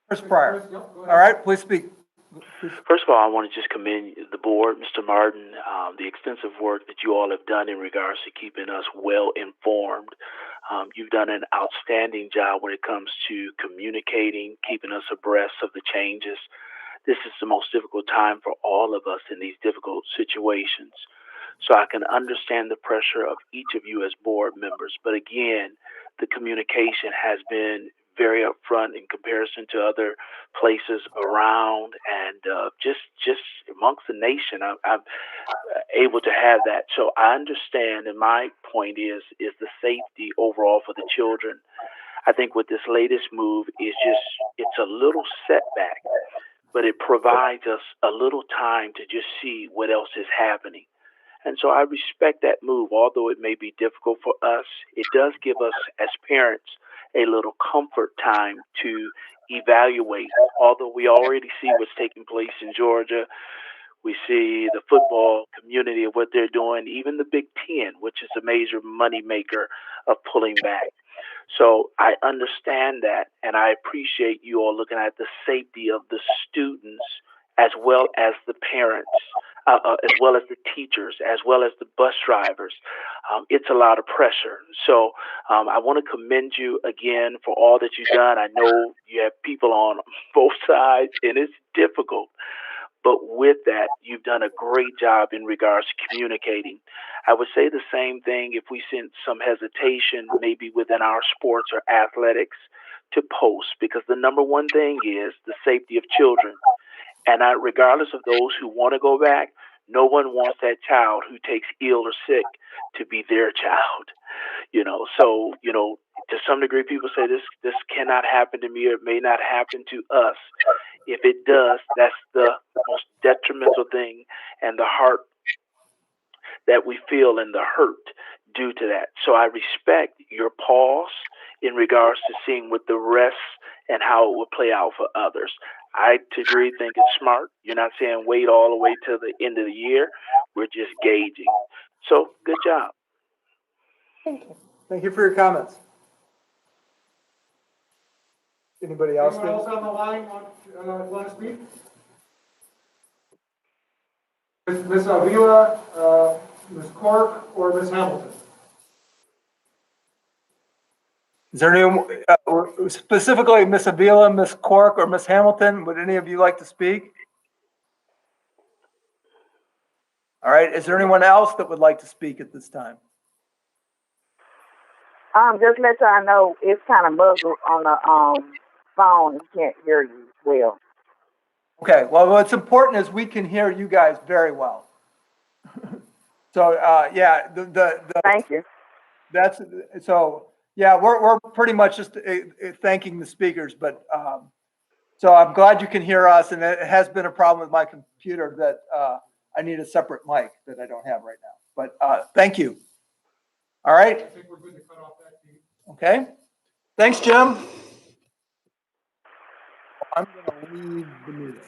Chris Pryor. All right. Please speak. First of all, I want to just commend the board, Mr. Martin, the extensive work that you all have done in regards to keeping us well informed. You've done an outstanding job when it comes to communicating, keeping us abreast of the changes. This is the most difficult time for all of us in these difficult situations. So I can understand the pressure of each of you as board members. But again, the communication has been very upfront in comparison to other places around, and just amongst the nation, I'm able to have that. So I understand, and my point is the safety overall for the children. I think with this latest move is it's a little setback, but it provides us a little time to just see what else is happening. And so I respect that move, although it may be difficult for us. It does give us, as parents, a little comfort time to evaluate. Although we already see what's taking place in Georgia, we see the football community of what they're doing, even the Big Ten, which is a major moneymaker of pulling back. So I understand that, and I appreciate you all looking at the safety of the students as well as the parents, as well as the teachers, as well as the bus drivers. It's a lot of pressure. So I want to commend you again for all that you've done. I know you have people on both sides, and it's difficult. But with that, you've done a great job in regards to communicating. I would say the same thing if we sense some hesitation, maybe within our sports or athletics, to post, because the number one thing is the safety of children. And regardless of those who want to go back, no one wants that child who takes ill or sick to be their child. So, to some degree, people say this cannot happen to me, or it may not happen to us. If it does, that's the most detrimental thing, and the heart that we feel and the hurt due to that. So I respect your pause in regards to seeing what the rest and how it will play out for others. I, to agree, think it's smart. You're not saying wait all the way to the end of the year. We're just gauging. So good job. Thank you. Thank you for your comments. Anybody else? Anyone else on the line want to speak? Ms. Avila, Ms. Cork, or Ms. Hamilton? Is there anyone, specifically Ms. Avila, Ms. Cork, or Ms. Hamilton? Would any of you like to speak? All right. Is there anyone else that would like to speak at this time? Just let y'all know it's kind of muzzled on the phone. You can't hear you well. Okay. Well, what's important is we can hear you guys very well. So, yeah, Thank you. That's so. Yeah, we're pretty much just thanking the speakers, but so I'm glad you can hear us, and it has been a problem with my computer that I need a separate mic that I don't have right now. But thank you. All right. I think we're good to cut off that feed. Okay. Thanks, Jim. I'm going to leave the meeting.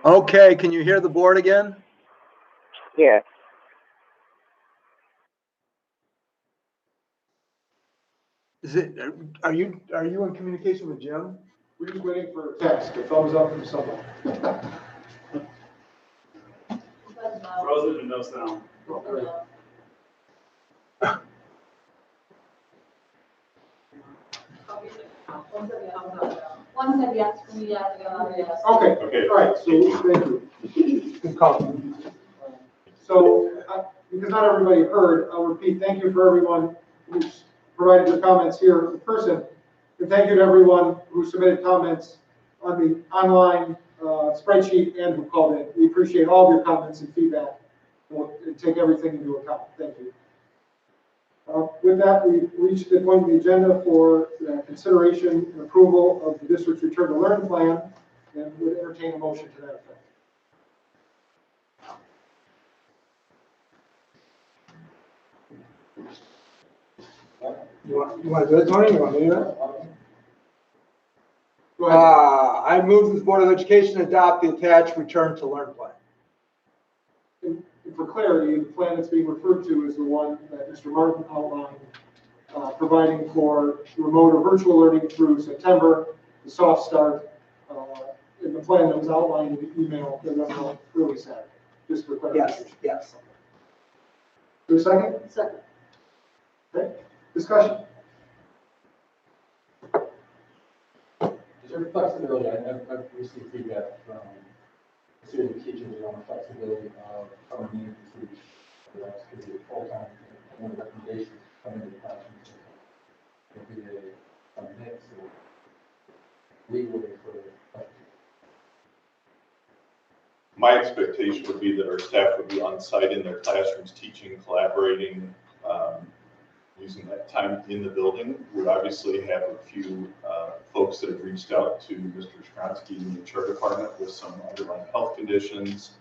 Okay, can you hear the board again? Yes. Is it, are you in communication with Jim? We're just waiting for a text, a thumbs up from someone. Frozen and no sound. One said yes for me, yes, the other yes. Okay, all right, so thank you. Good call. So, because not everybody heard, I'll repeat, thank you for everyone who's provided their comments here in person. And thank you to everyone who submitted comments on the online spreadsheet and who called in. We appreciate all of your comments and feedback. We'll take everything into account. Thank you. With that, we've reached the point of the agenda for consideration and approval of the district's return to learn plan, and would entertain a motion to that effect. You want to do it, Tony? You want me to do it? Go ahead. I move this Board of Education adopt the attached return to learn plan. And for clarity, the plan that's being referred to is the one that Mr. Martin outlined, providing for remote or virtual learning through September, the soft start, in the plan that was outlined in the email that went out early Saturday, just for clarification. Yes. For a second? Second. Okay, discussion. Is there flexibility? I've received feedback from a series of teachers on the flexibility of coming in to teach. That could be a full-time, one of the recommendations coming to the classroom. It could be a mix of legally for. My expectation would be that our staff would be on site in their classrooms, teaching, collaborating, using that time in the building. We obviously have a few folks that have reached out to Mr. Stronsky in the HR department with some underlying health conditions.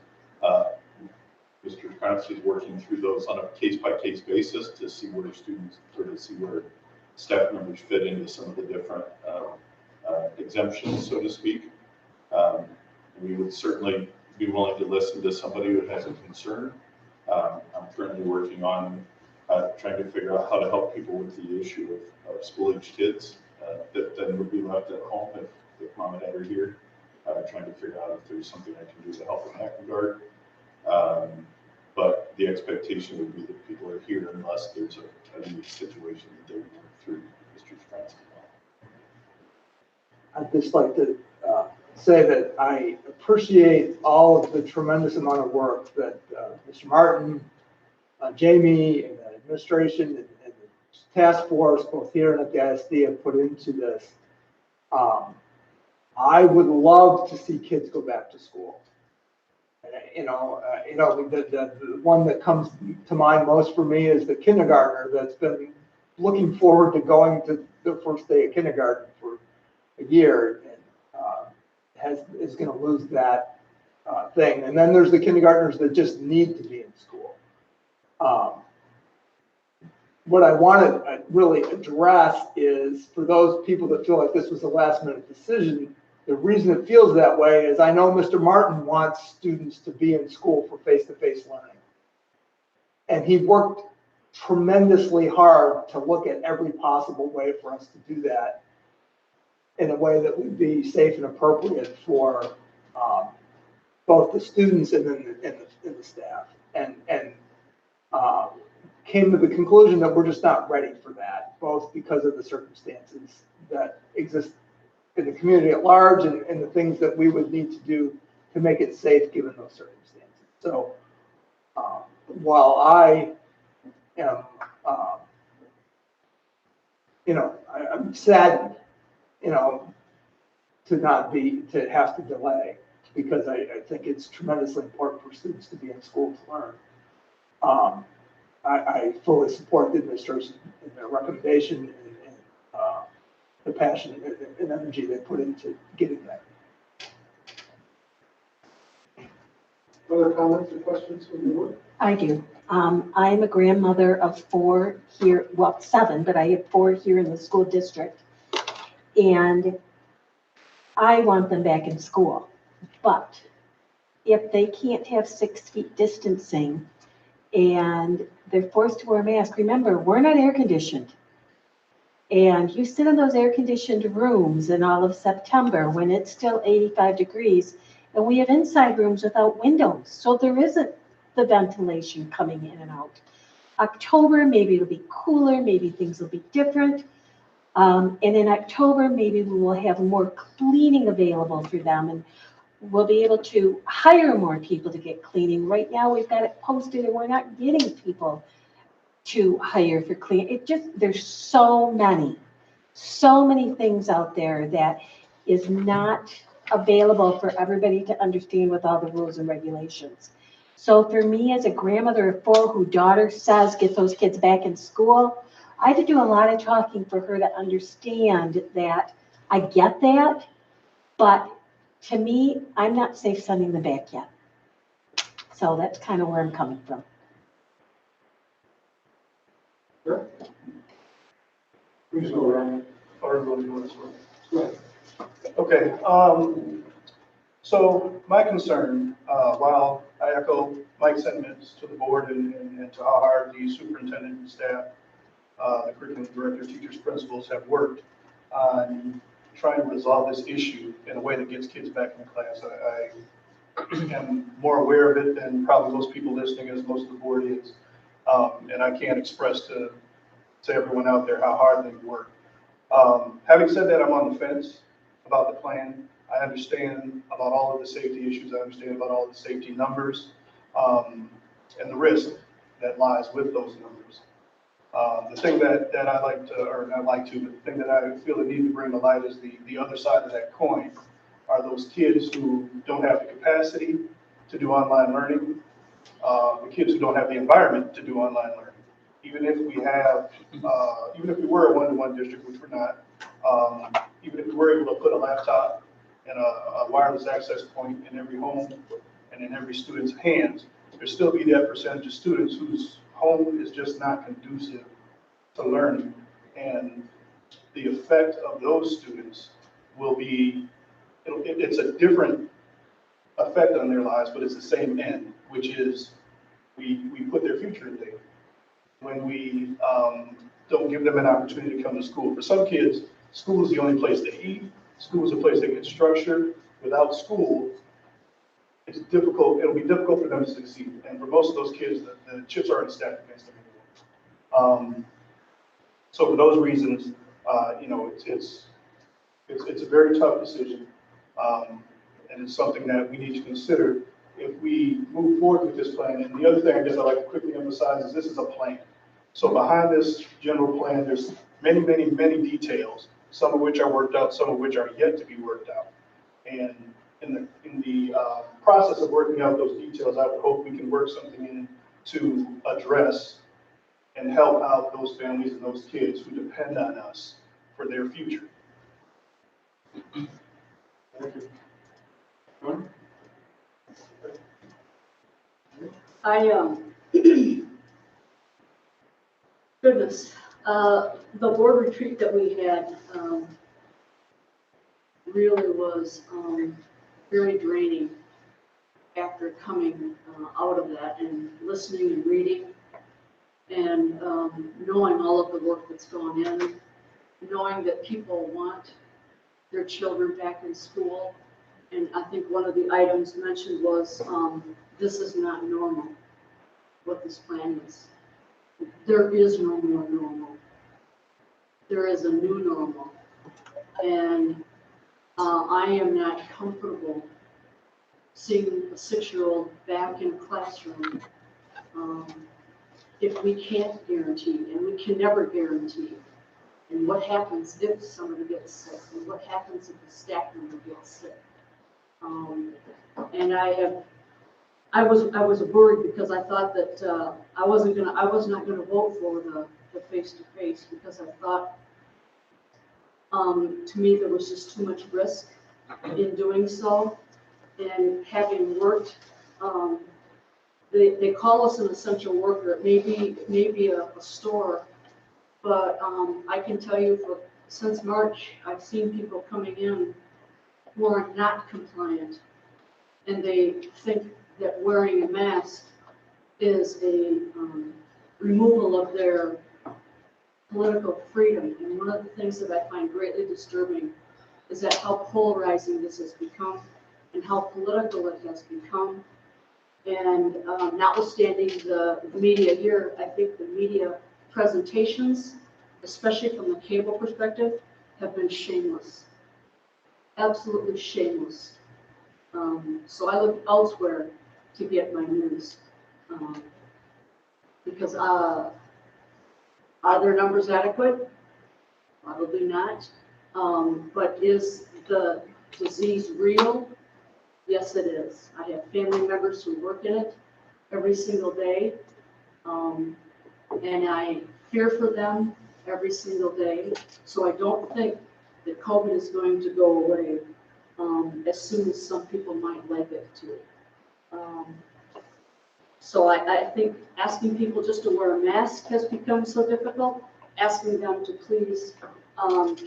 Mr. Stronsky is working through those on a case-by-case basis to see where students, or to see where staff members fit into some of the different exemptions, so to speak. We would certainly be willing to listen to somebody who has a concern. I'm currently working on trying to figure out how to help people with the issue of school-age kids that then would be left at home if mom and dad are here. Trying to figure out if there's something I can do to help in that regard. But the expectation would be that people are here unless there's a unique situation that they would work through Mr. Stronsky. I'd just like to say that I appreciate all of the tremendous amount of work that Mr. Martin, Jamie, and the administration and the task force, both here and at the ISD, have put into this. I would love to see kids go back to school. The one that comes to mind most for me is the kindergartner that's been looking forward to going to their first day of kindergarten for a year and is going to lose that thing. And then there's the kindergartners that just need to be in school. What I want to really address is for those people that feel like this was a last minute decision, the reason it feels that way is I know Mr. Martin wants students to be in school for face-to-face learning. And he worked tremendously hard to look at every possible way for us to do that in a way that would be safe and appropriate for both the students and the staff. And came to the conclusion that we're just not ready for that, both because of the circumstances that exist in the community at large and the things that we would need to do to make it safe given those circumstances. So while I am, I'm saddened, to have to delay because I think it's tremendously important for students to be in school to learn. I fully support the administration in their recommendation and the passion and energy they put into getting that. Other comments or questions from the board? I do. I am a grandmother of 4 here, well, 7, but I have 4 here in the school district. And I want them back in school. But if they can't have 6 feet distancing and they're forced to wear a mask, remember, we're not air conditioned. And you sit in those air conditioned rooms in all of September when it's still 85 degrees, and we have inside rooms without windows. So there isn't the ventilation coming in and out. October, maybe it'll be cooler, maybe things will be different. And in October, maybe we will have more cleaning available for them, and we'll be able to hire more people to get cleaning. Right now, we've got it posted and we're not getting people to hire for cleaning. It just, there's so many things out there that is not available for everybody to understand with all the rules and regulations. So for me, as a grandmother of 4 whose daughter says get those kids back in school, I had to do a lot of talking for her to understand that I get that, but to me, I'm not safe sending them back yet. So that's kind of where I'm coming from. Sure. Please go around. Or everyone who wants to. Go ahead. Okay, so my concern, while I echo Mike's sentiments to the board and to how hard the superintendent and staff, the curriculum director, teachers, principals have worked on trying to resolve this issue in a way that gets kids back in class. I am more aware of it than probably most people listening, as most of the board is. And I can't express to everyone out there how hard they've worked. Having said that, I'm on the fence about the plan. I understand about all of the safety issues. I understand about all the safety numbers and the risk that lies with those numbers. The thing that I like to, or not like to, but the thing that I feel the need to bring to light is the other side of that coin are those kids who don't have the capacity to do online learning, the kids who don't have the environment to do online learning. Even if we have, even if we were a one-to-one district, which we're not, even if we were able to put a laptop and a wireless access point in every home and in every student's hands, there'll still be that percentage of students whose home is just not conducive to learning. And the effect of those students will be, it's a different effect on their lives, but it's the same end, which is we put their future in danger when we don't give them an opportunity to come to school. For some kids, school is the only place they eat. School is a place they get structure. Without school, it's difficult. It'll be difficult for them to succeed. And for most of those kids, the chips are already stacked against them. So for those reasons, you know, it's a very tough decision, and it's something that we need to consider if we move forward with this plan. And the other thing I guess I'd like to quickly emphasize is this is a plan. So behind this general plan, there's many, many, many details, some of which are worked out, some of which are yet to be worked out. And in the process of working out those details, I would hope we can work something in to address and help out those families and those kids who depend on us for their future. Thank you. Goodness, the board retreat that we had really was very draining after coming out of that and listening and reading and knowing all of the work that's gone in, knowing that people want their children back in school. And I think one of the items mentioned was this is not normal, what this plan is. There is no more normal. There is a new normal. And I am not comfortable seeing a 6-year-old back in a classroom if we can't guarantee, and we can never guarantee, and what happens if somebody gets sick, and what happens if the staff member gets sick. And I was worried because I thought that I was not gonna vote for the face-to-face because I thought, to me, there was just too much risk in doing so. And having worked, they call us an essential worker. It may be a store, but I can tell you since March, I've seen people coming in who are not compliant. and they think that wearing a mask is a removal of their political freedom. And one of the things that I find greatly disturbing is that how polarizing this has become and how political it has become. And notwithstanding the media here, I think the media presentations, especially from the cable perspective, have been shameless. Absolutely shameless. So I look elsewhere to get my news. Because are their numbers adequate? Probably not. But is the disease real? Yes, it is. I have family members who work in it every single day. And I fear for them every single day. So I don't think that COVID is going to go away as soon as some people might like it to. So I think asking people just to wear a mask has become so difficult. Asking them to please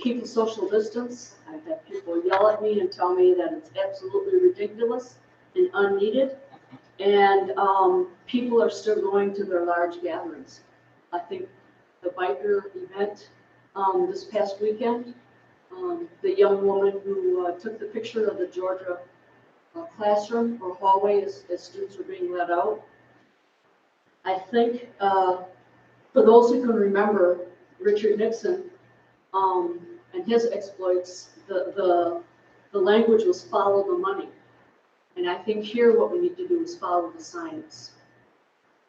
keep a social distance. I've had people yell at me and tell me that it's absolutely ridiculous and unneeded. And people are still going to their large gatherings. I think the biker event this past weekend, the young woman who took the picture of the Georgia classroom or hallway as students were being let out. I think for those who can remember Richard Nixon and his exploits, the language was follow the money. And I think here what we need to do is follow the science.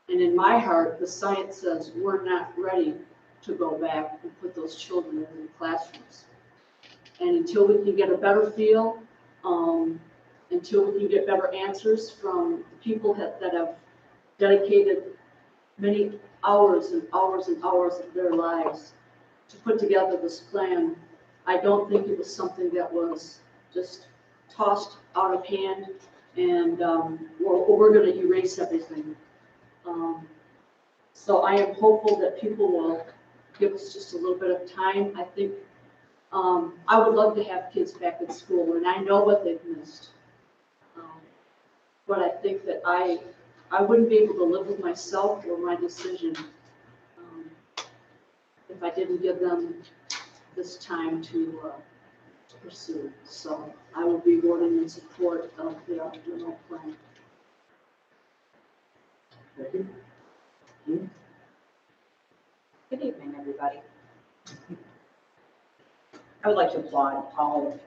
And in my heart, the science says we're not ready to go back and put those children in the classrooms. And until we can get a better feel, until we can get better answers from the people that have dedicated many hours and hours and hours of their lives to put together this plan, I don't think it was something that was just tossed out of hand and we're going to erase everything. So I am hopeful that people will give us just a little bit of time. I think I would love to have kids back at school, and I know what they've missed. But I think that I wouldn't be able to live with myself or my decision if I didn't give them this time to pursue. So I will be voting in support of the remote plan. Thank you. Good evening, everybody. I would like to applaud all of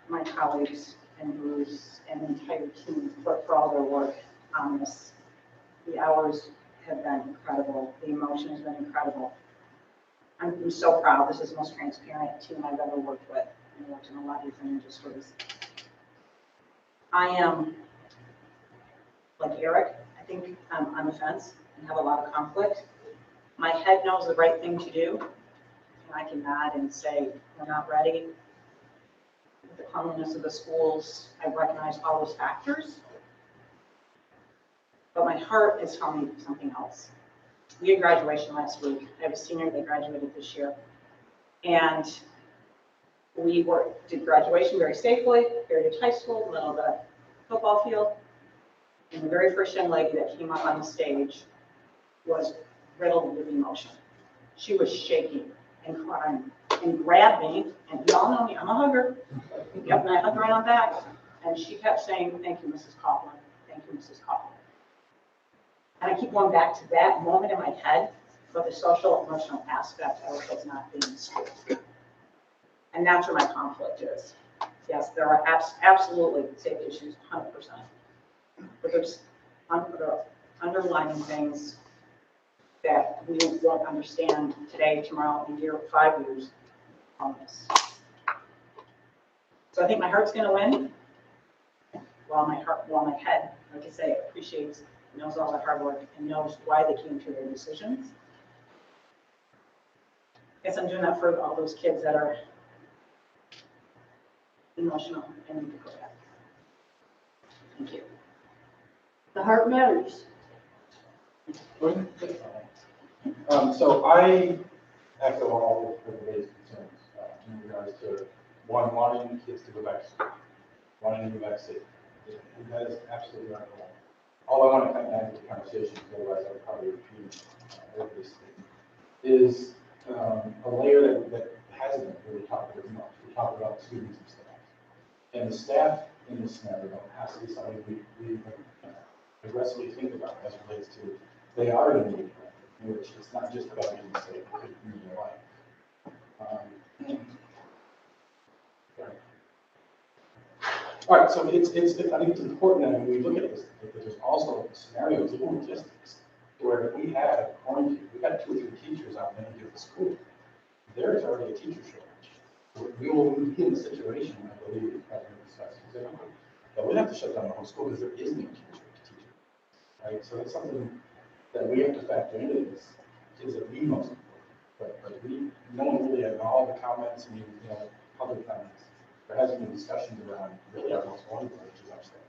my colleagues and Bruce and the entire team for all their work on this. The hours have been incredible. The emotion has been incredible. I'm so proud. This is the most transparent team I've ever worked with. I've worked in a lot of different industries. I am, like Eric, I think I'm on the fence and have a lot of conflict. My head knows the right thing to do, and I can nod and say, we're not ready. With the cleanliness of the schools, I recognize all those factors. But my heart is telling me something else. We had graduation last week. I have a senior that graduated this year. And we did graduation very safely, Heritage High School, middle of the football field. And the very first young lady that came up on the stage was riddled with emotion. She was shaking and crying and grabbed me, and you all know me, I'm a hugger. Yep, and I hugged right on back. And she kept saying, thank you, Mrs. Coughlin. Thank you, Mrs. Coughlin. And I keep going back to that moment in my head, but the social emotional aspect of it is not being strict. And that's where my conflict is. Yes, there are absolutely safety issues, 100%. But there's underlying things that we won't understand today, tomorrow, in a year, 5 years on this. So I think my heart's going to win, while my head, like I say, appreciates, knows all that hard work, and knows why they came to their decisions. I guess I'm doing that for all those kids that are emotional and need to go back. Thank you. The heart matters. So I echo all of everybody's concerns in regards to wanting kids to go back to school, wanting to go back safe. And that is absolutely our goal. All I want to kind of add to the conversation, otherwise I'll probably repeat this thing, is a layer that hasn't really talked about much. We talk about students and staff. And the staff in this scenario has to be something we aggressively think about as it relates to, they are in need, in which it's not just about being safe, it could be your life. All right, so I think it's important that when we look at this, that there's also scenarios of logistics where we had quarantine, we had 2 or 3 teachers out in any given school. There's already a teacher shortage. We will be in the situation, I believe, that we'd have to shut down the whole school because there is no teacher to teach it. Right? So that's something that we have to factor into this. Is it the most important? But no one really had all the comments and public comments. There hasn't been discussions around really our most vulnerable, which is our staff.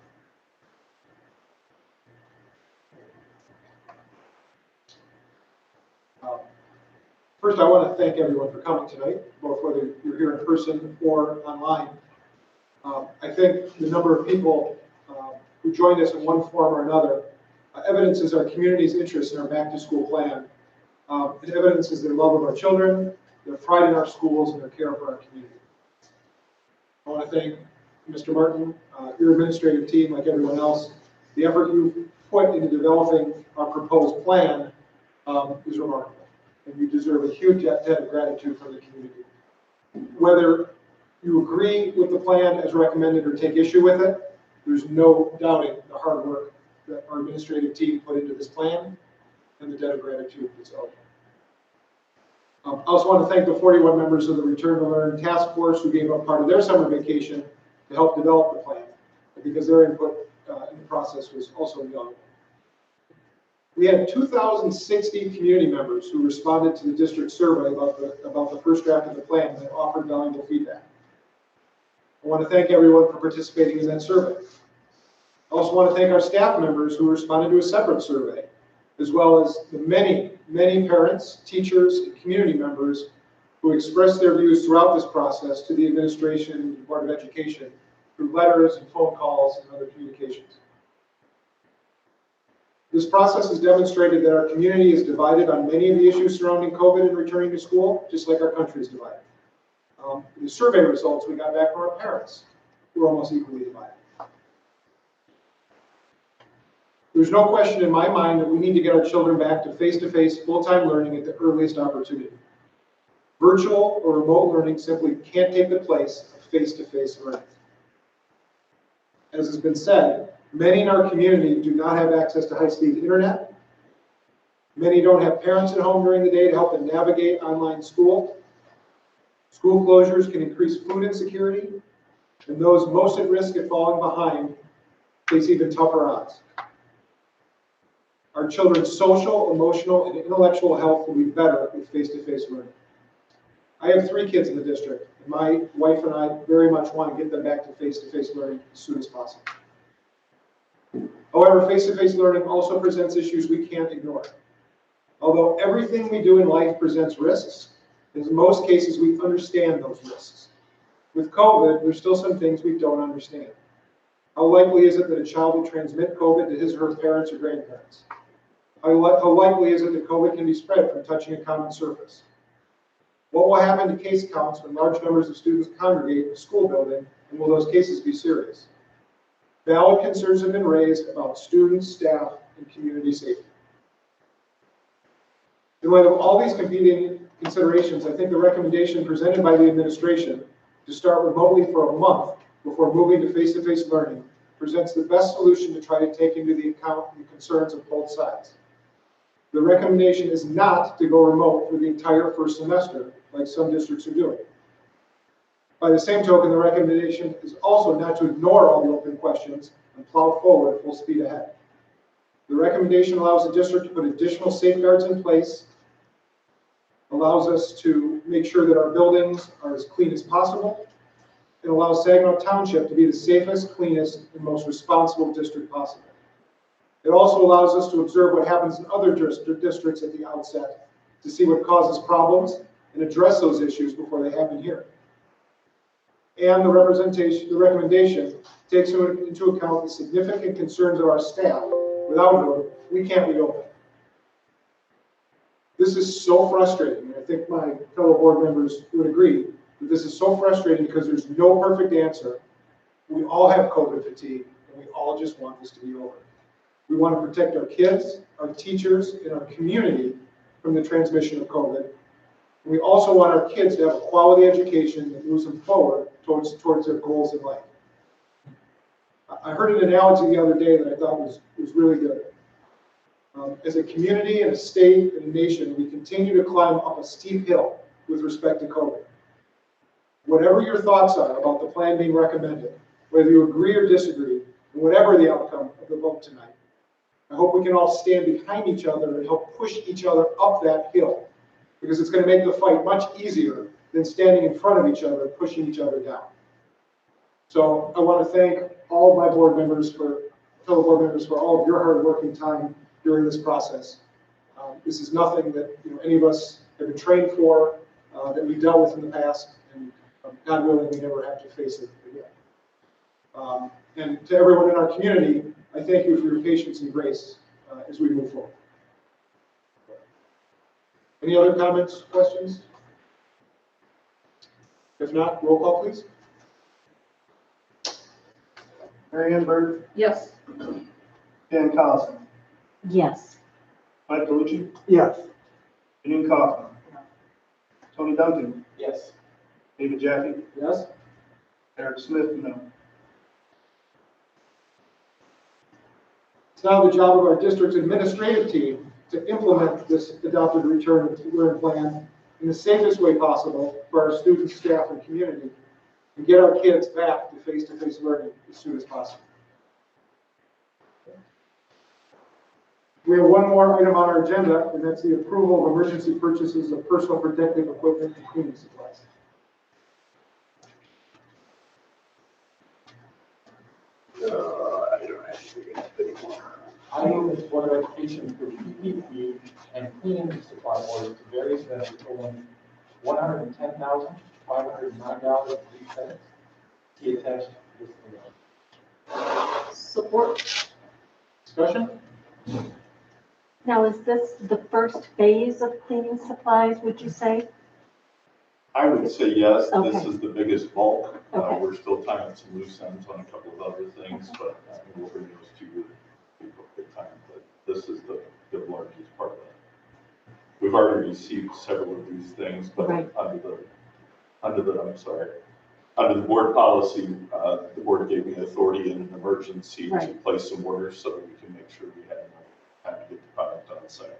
First, I want to thank everyone for coming tonight, both whether you're here in person or online. I think the number of people who joined us in one form or another evidences our community's interest in our back-to-school plan. It evidences their love of our children, their pride in our schools, and their care for our community. I want to thank Mr. Martin, your administrative team, like everyone else. The effort you put into developing our proposed plan is remarkable, and you deserve a huge debt of gratitude from the community. Whether you agree with the plan as recommended or take issue with it, there's no doubting the hard work that our administrative team put into this plan and the debt of gratitude that's owed. I also want to thank the 41 members of the Return to Learn Task Force who gave up part of their summer vacation to help develop the plan, because their input in the process was also invaluable. We had 2,060 community members who responded to the district survey about the first draft of the plan and offered valuable feedback. I want to thank everyone for participating in that survey. I also want to thank our staff members who responded to a separate survey, as well as the many, many parents, teachers, and community members who expressed their views throughout this process to the administration and the Board of Education through letters and phone calls and other communications. This process has demonstrated that our community is divided on many of the issues surrounding COVID and returning to school, just like our country is divided. The survey results we got back from our parents were almost equally divided. There's no question in my mind that we need to get our children back to face-to-face, full-time learning at the earliest opportunity. Virtual or remote learning simply can't take the place of face-to-face learning. As has been said, many in our community do not have access to high-speed internet. Many don't have parents at home during the day to help them navigate online school. School closures can increase food insecurity, and those most at risk of falling behind face even tougher odds. Our children's social, emotional, and intellectual health will be better with face-to-face learning. I have 3 kids in the district, and my wife and I very much want to get them back to face-to-face learning as soon as possible. However, face-to-face learning also presents issues we can't ignore. Although everything we do in life presents risks, in most cases we understand those risks. With COVID, there's still some things we don't understand. How likely is it that a child will transmit COVID to his or her parents or grandparents? How likely is it that COVID can be spread from touching a common surface? What will happen to case counts when large numbers of students congregate in a school building, and will those cases be serious? Valid concerns have been raised about students, staff, and community safety. In light of all these competing considerations, I think the recommendation presented by the administration to start remotely for a month before moving to face-to-face learning presents the best solution to try to take into account the concerns of both sides. The recommendation is not to go remote for the entire first semester, like some districts are doing. By the same token, the recommendation is also not to ignore all the open questions and plow forward full speed ahead. The recommendation allows the district to put additional safeguards in place, allows us to make sure that our buildings are as clean as possible, and allows Saginaw Township to be the safest, cleanest, and most responsible district possible. It also allows us to observe what happens in other districts at the outset to see what causes problems and address those issues before they happen here. And the recommendation takes into account the significant concerns of our staff. Without her, we can't reopen. This is so frustrating. I think my fellow board members would agree that this is so frustrating because there's no perfect answer. We all have COVID fatigue, and we all just want this to be over. We want to protect our kids, our teachers, and our community from the transmission of COVID. We also want our kids to have a quality education that moves them forward towards their goals in life. I heard an analogy the other day that I thought was really good. As a community and a state and a nation, we continue to climb up a steep hill with respect to COVID. Whatever your thoughts are about the plan being recommended, whether you agree or disagree, and whatever the outcome of the vote tonight, I hope we can all stand behind each other and help push each other up that hill, because it's going to make the fight much easier than standing in front of each other and pushing each other down. So I want to thank all of my fellow board members for all of your hard work and time during this process. This is nothing that any of us have been trained for, that we've dealt with in the past, and God willing, we never have to face it again. And to everyone in our community, I thank you for your patience and grace as we move forward. Any other comments, questions? If not, roll call, please. Mary Ann Bird, Yes. Dan Collison, Yes. Mike Calucci, Yes. Janine Kaufman, Tony Duncan, Yes. David Jaffe, Yes. Eric Smith, no. It's now the job of our district's administrative team to implement this adopted return to learn plan in the safest way possible for our students, staff, and community, and get our kids back to face-to-face learning as soon as possible. We have one more item on our agenda, and that's the approval of emergency purchases of personal protective equipment and cleaning supplies. I move that the Board of Education approve PPE and cleaning supply orders to various vendors totaling $110,509.03. See attached to this below. Support. Discussion? Now, is this the first phase of cleaning supplies, would you say? I would say yes, this Okay. is the biggest bulk. Okay. We're still tying up some loose ends on a couple of other things, but we'll bring those to you in good time. But this is the largest part of it. We've already received several of these things, but Right. under the board policy, the board gave me authority in an emergency to Right. place some orders so that we can make sure we have enough time to get the product on site.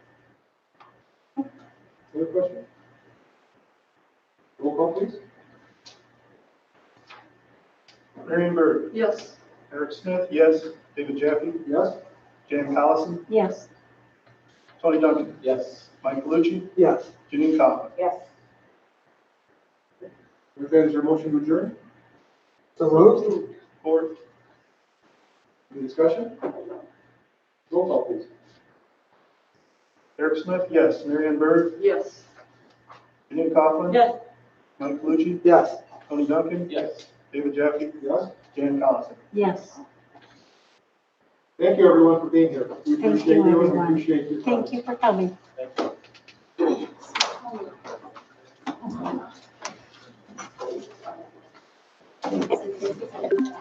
Other question? Roll call, please. Mary Ann Bird, Yes. Eric Smith, yes. David Jaffe, Yes. Jan Collison, Yes. Tony Duncan, Yes. Mike Calucci, Yes. Janine Kaufman. Yes. With that, is there a motion to adjourn? So moved. Support. Any discussion? Roll call, please. Eric Smith, yes. Mary Ann Bird, Yes. Janine Kaufman, Yes. Mike Calucci, Yes. Tony Duncan, Yes. David Jaffe, Yes. Jan Collison. Yes. Thank you, everyone, for being here. We Thank appreciate you, you and we everyone. appreciate your time. Thank you for coming. Thank you.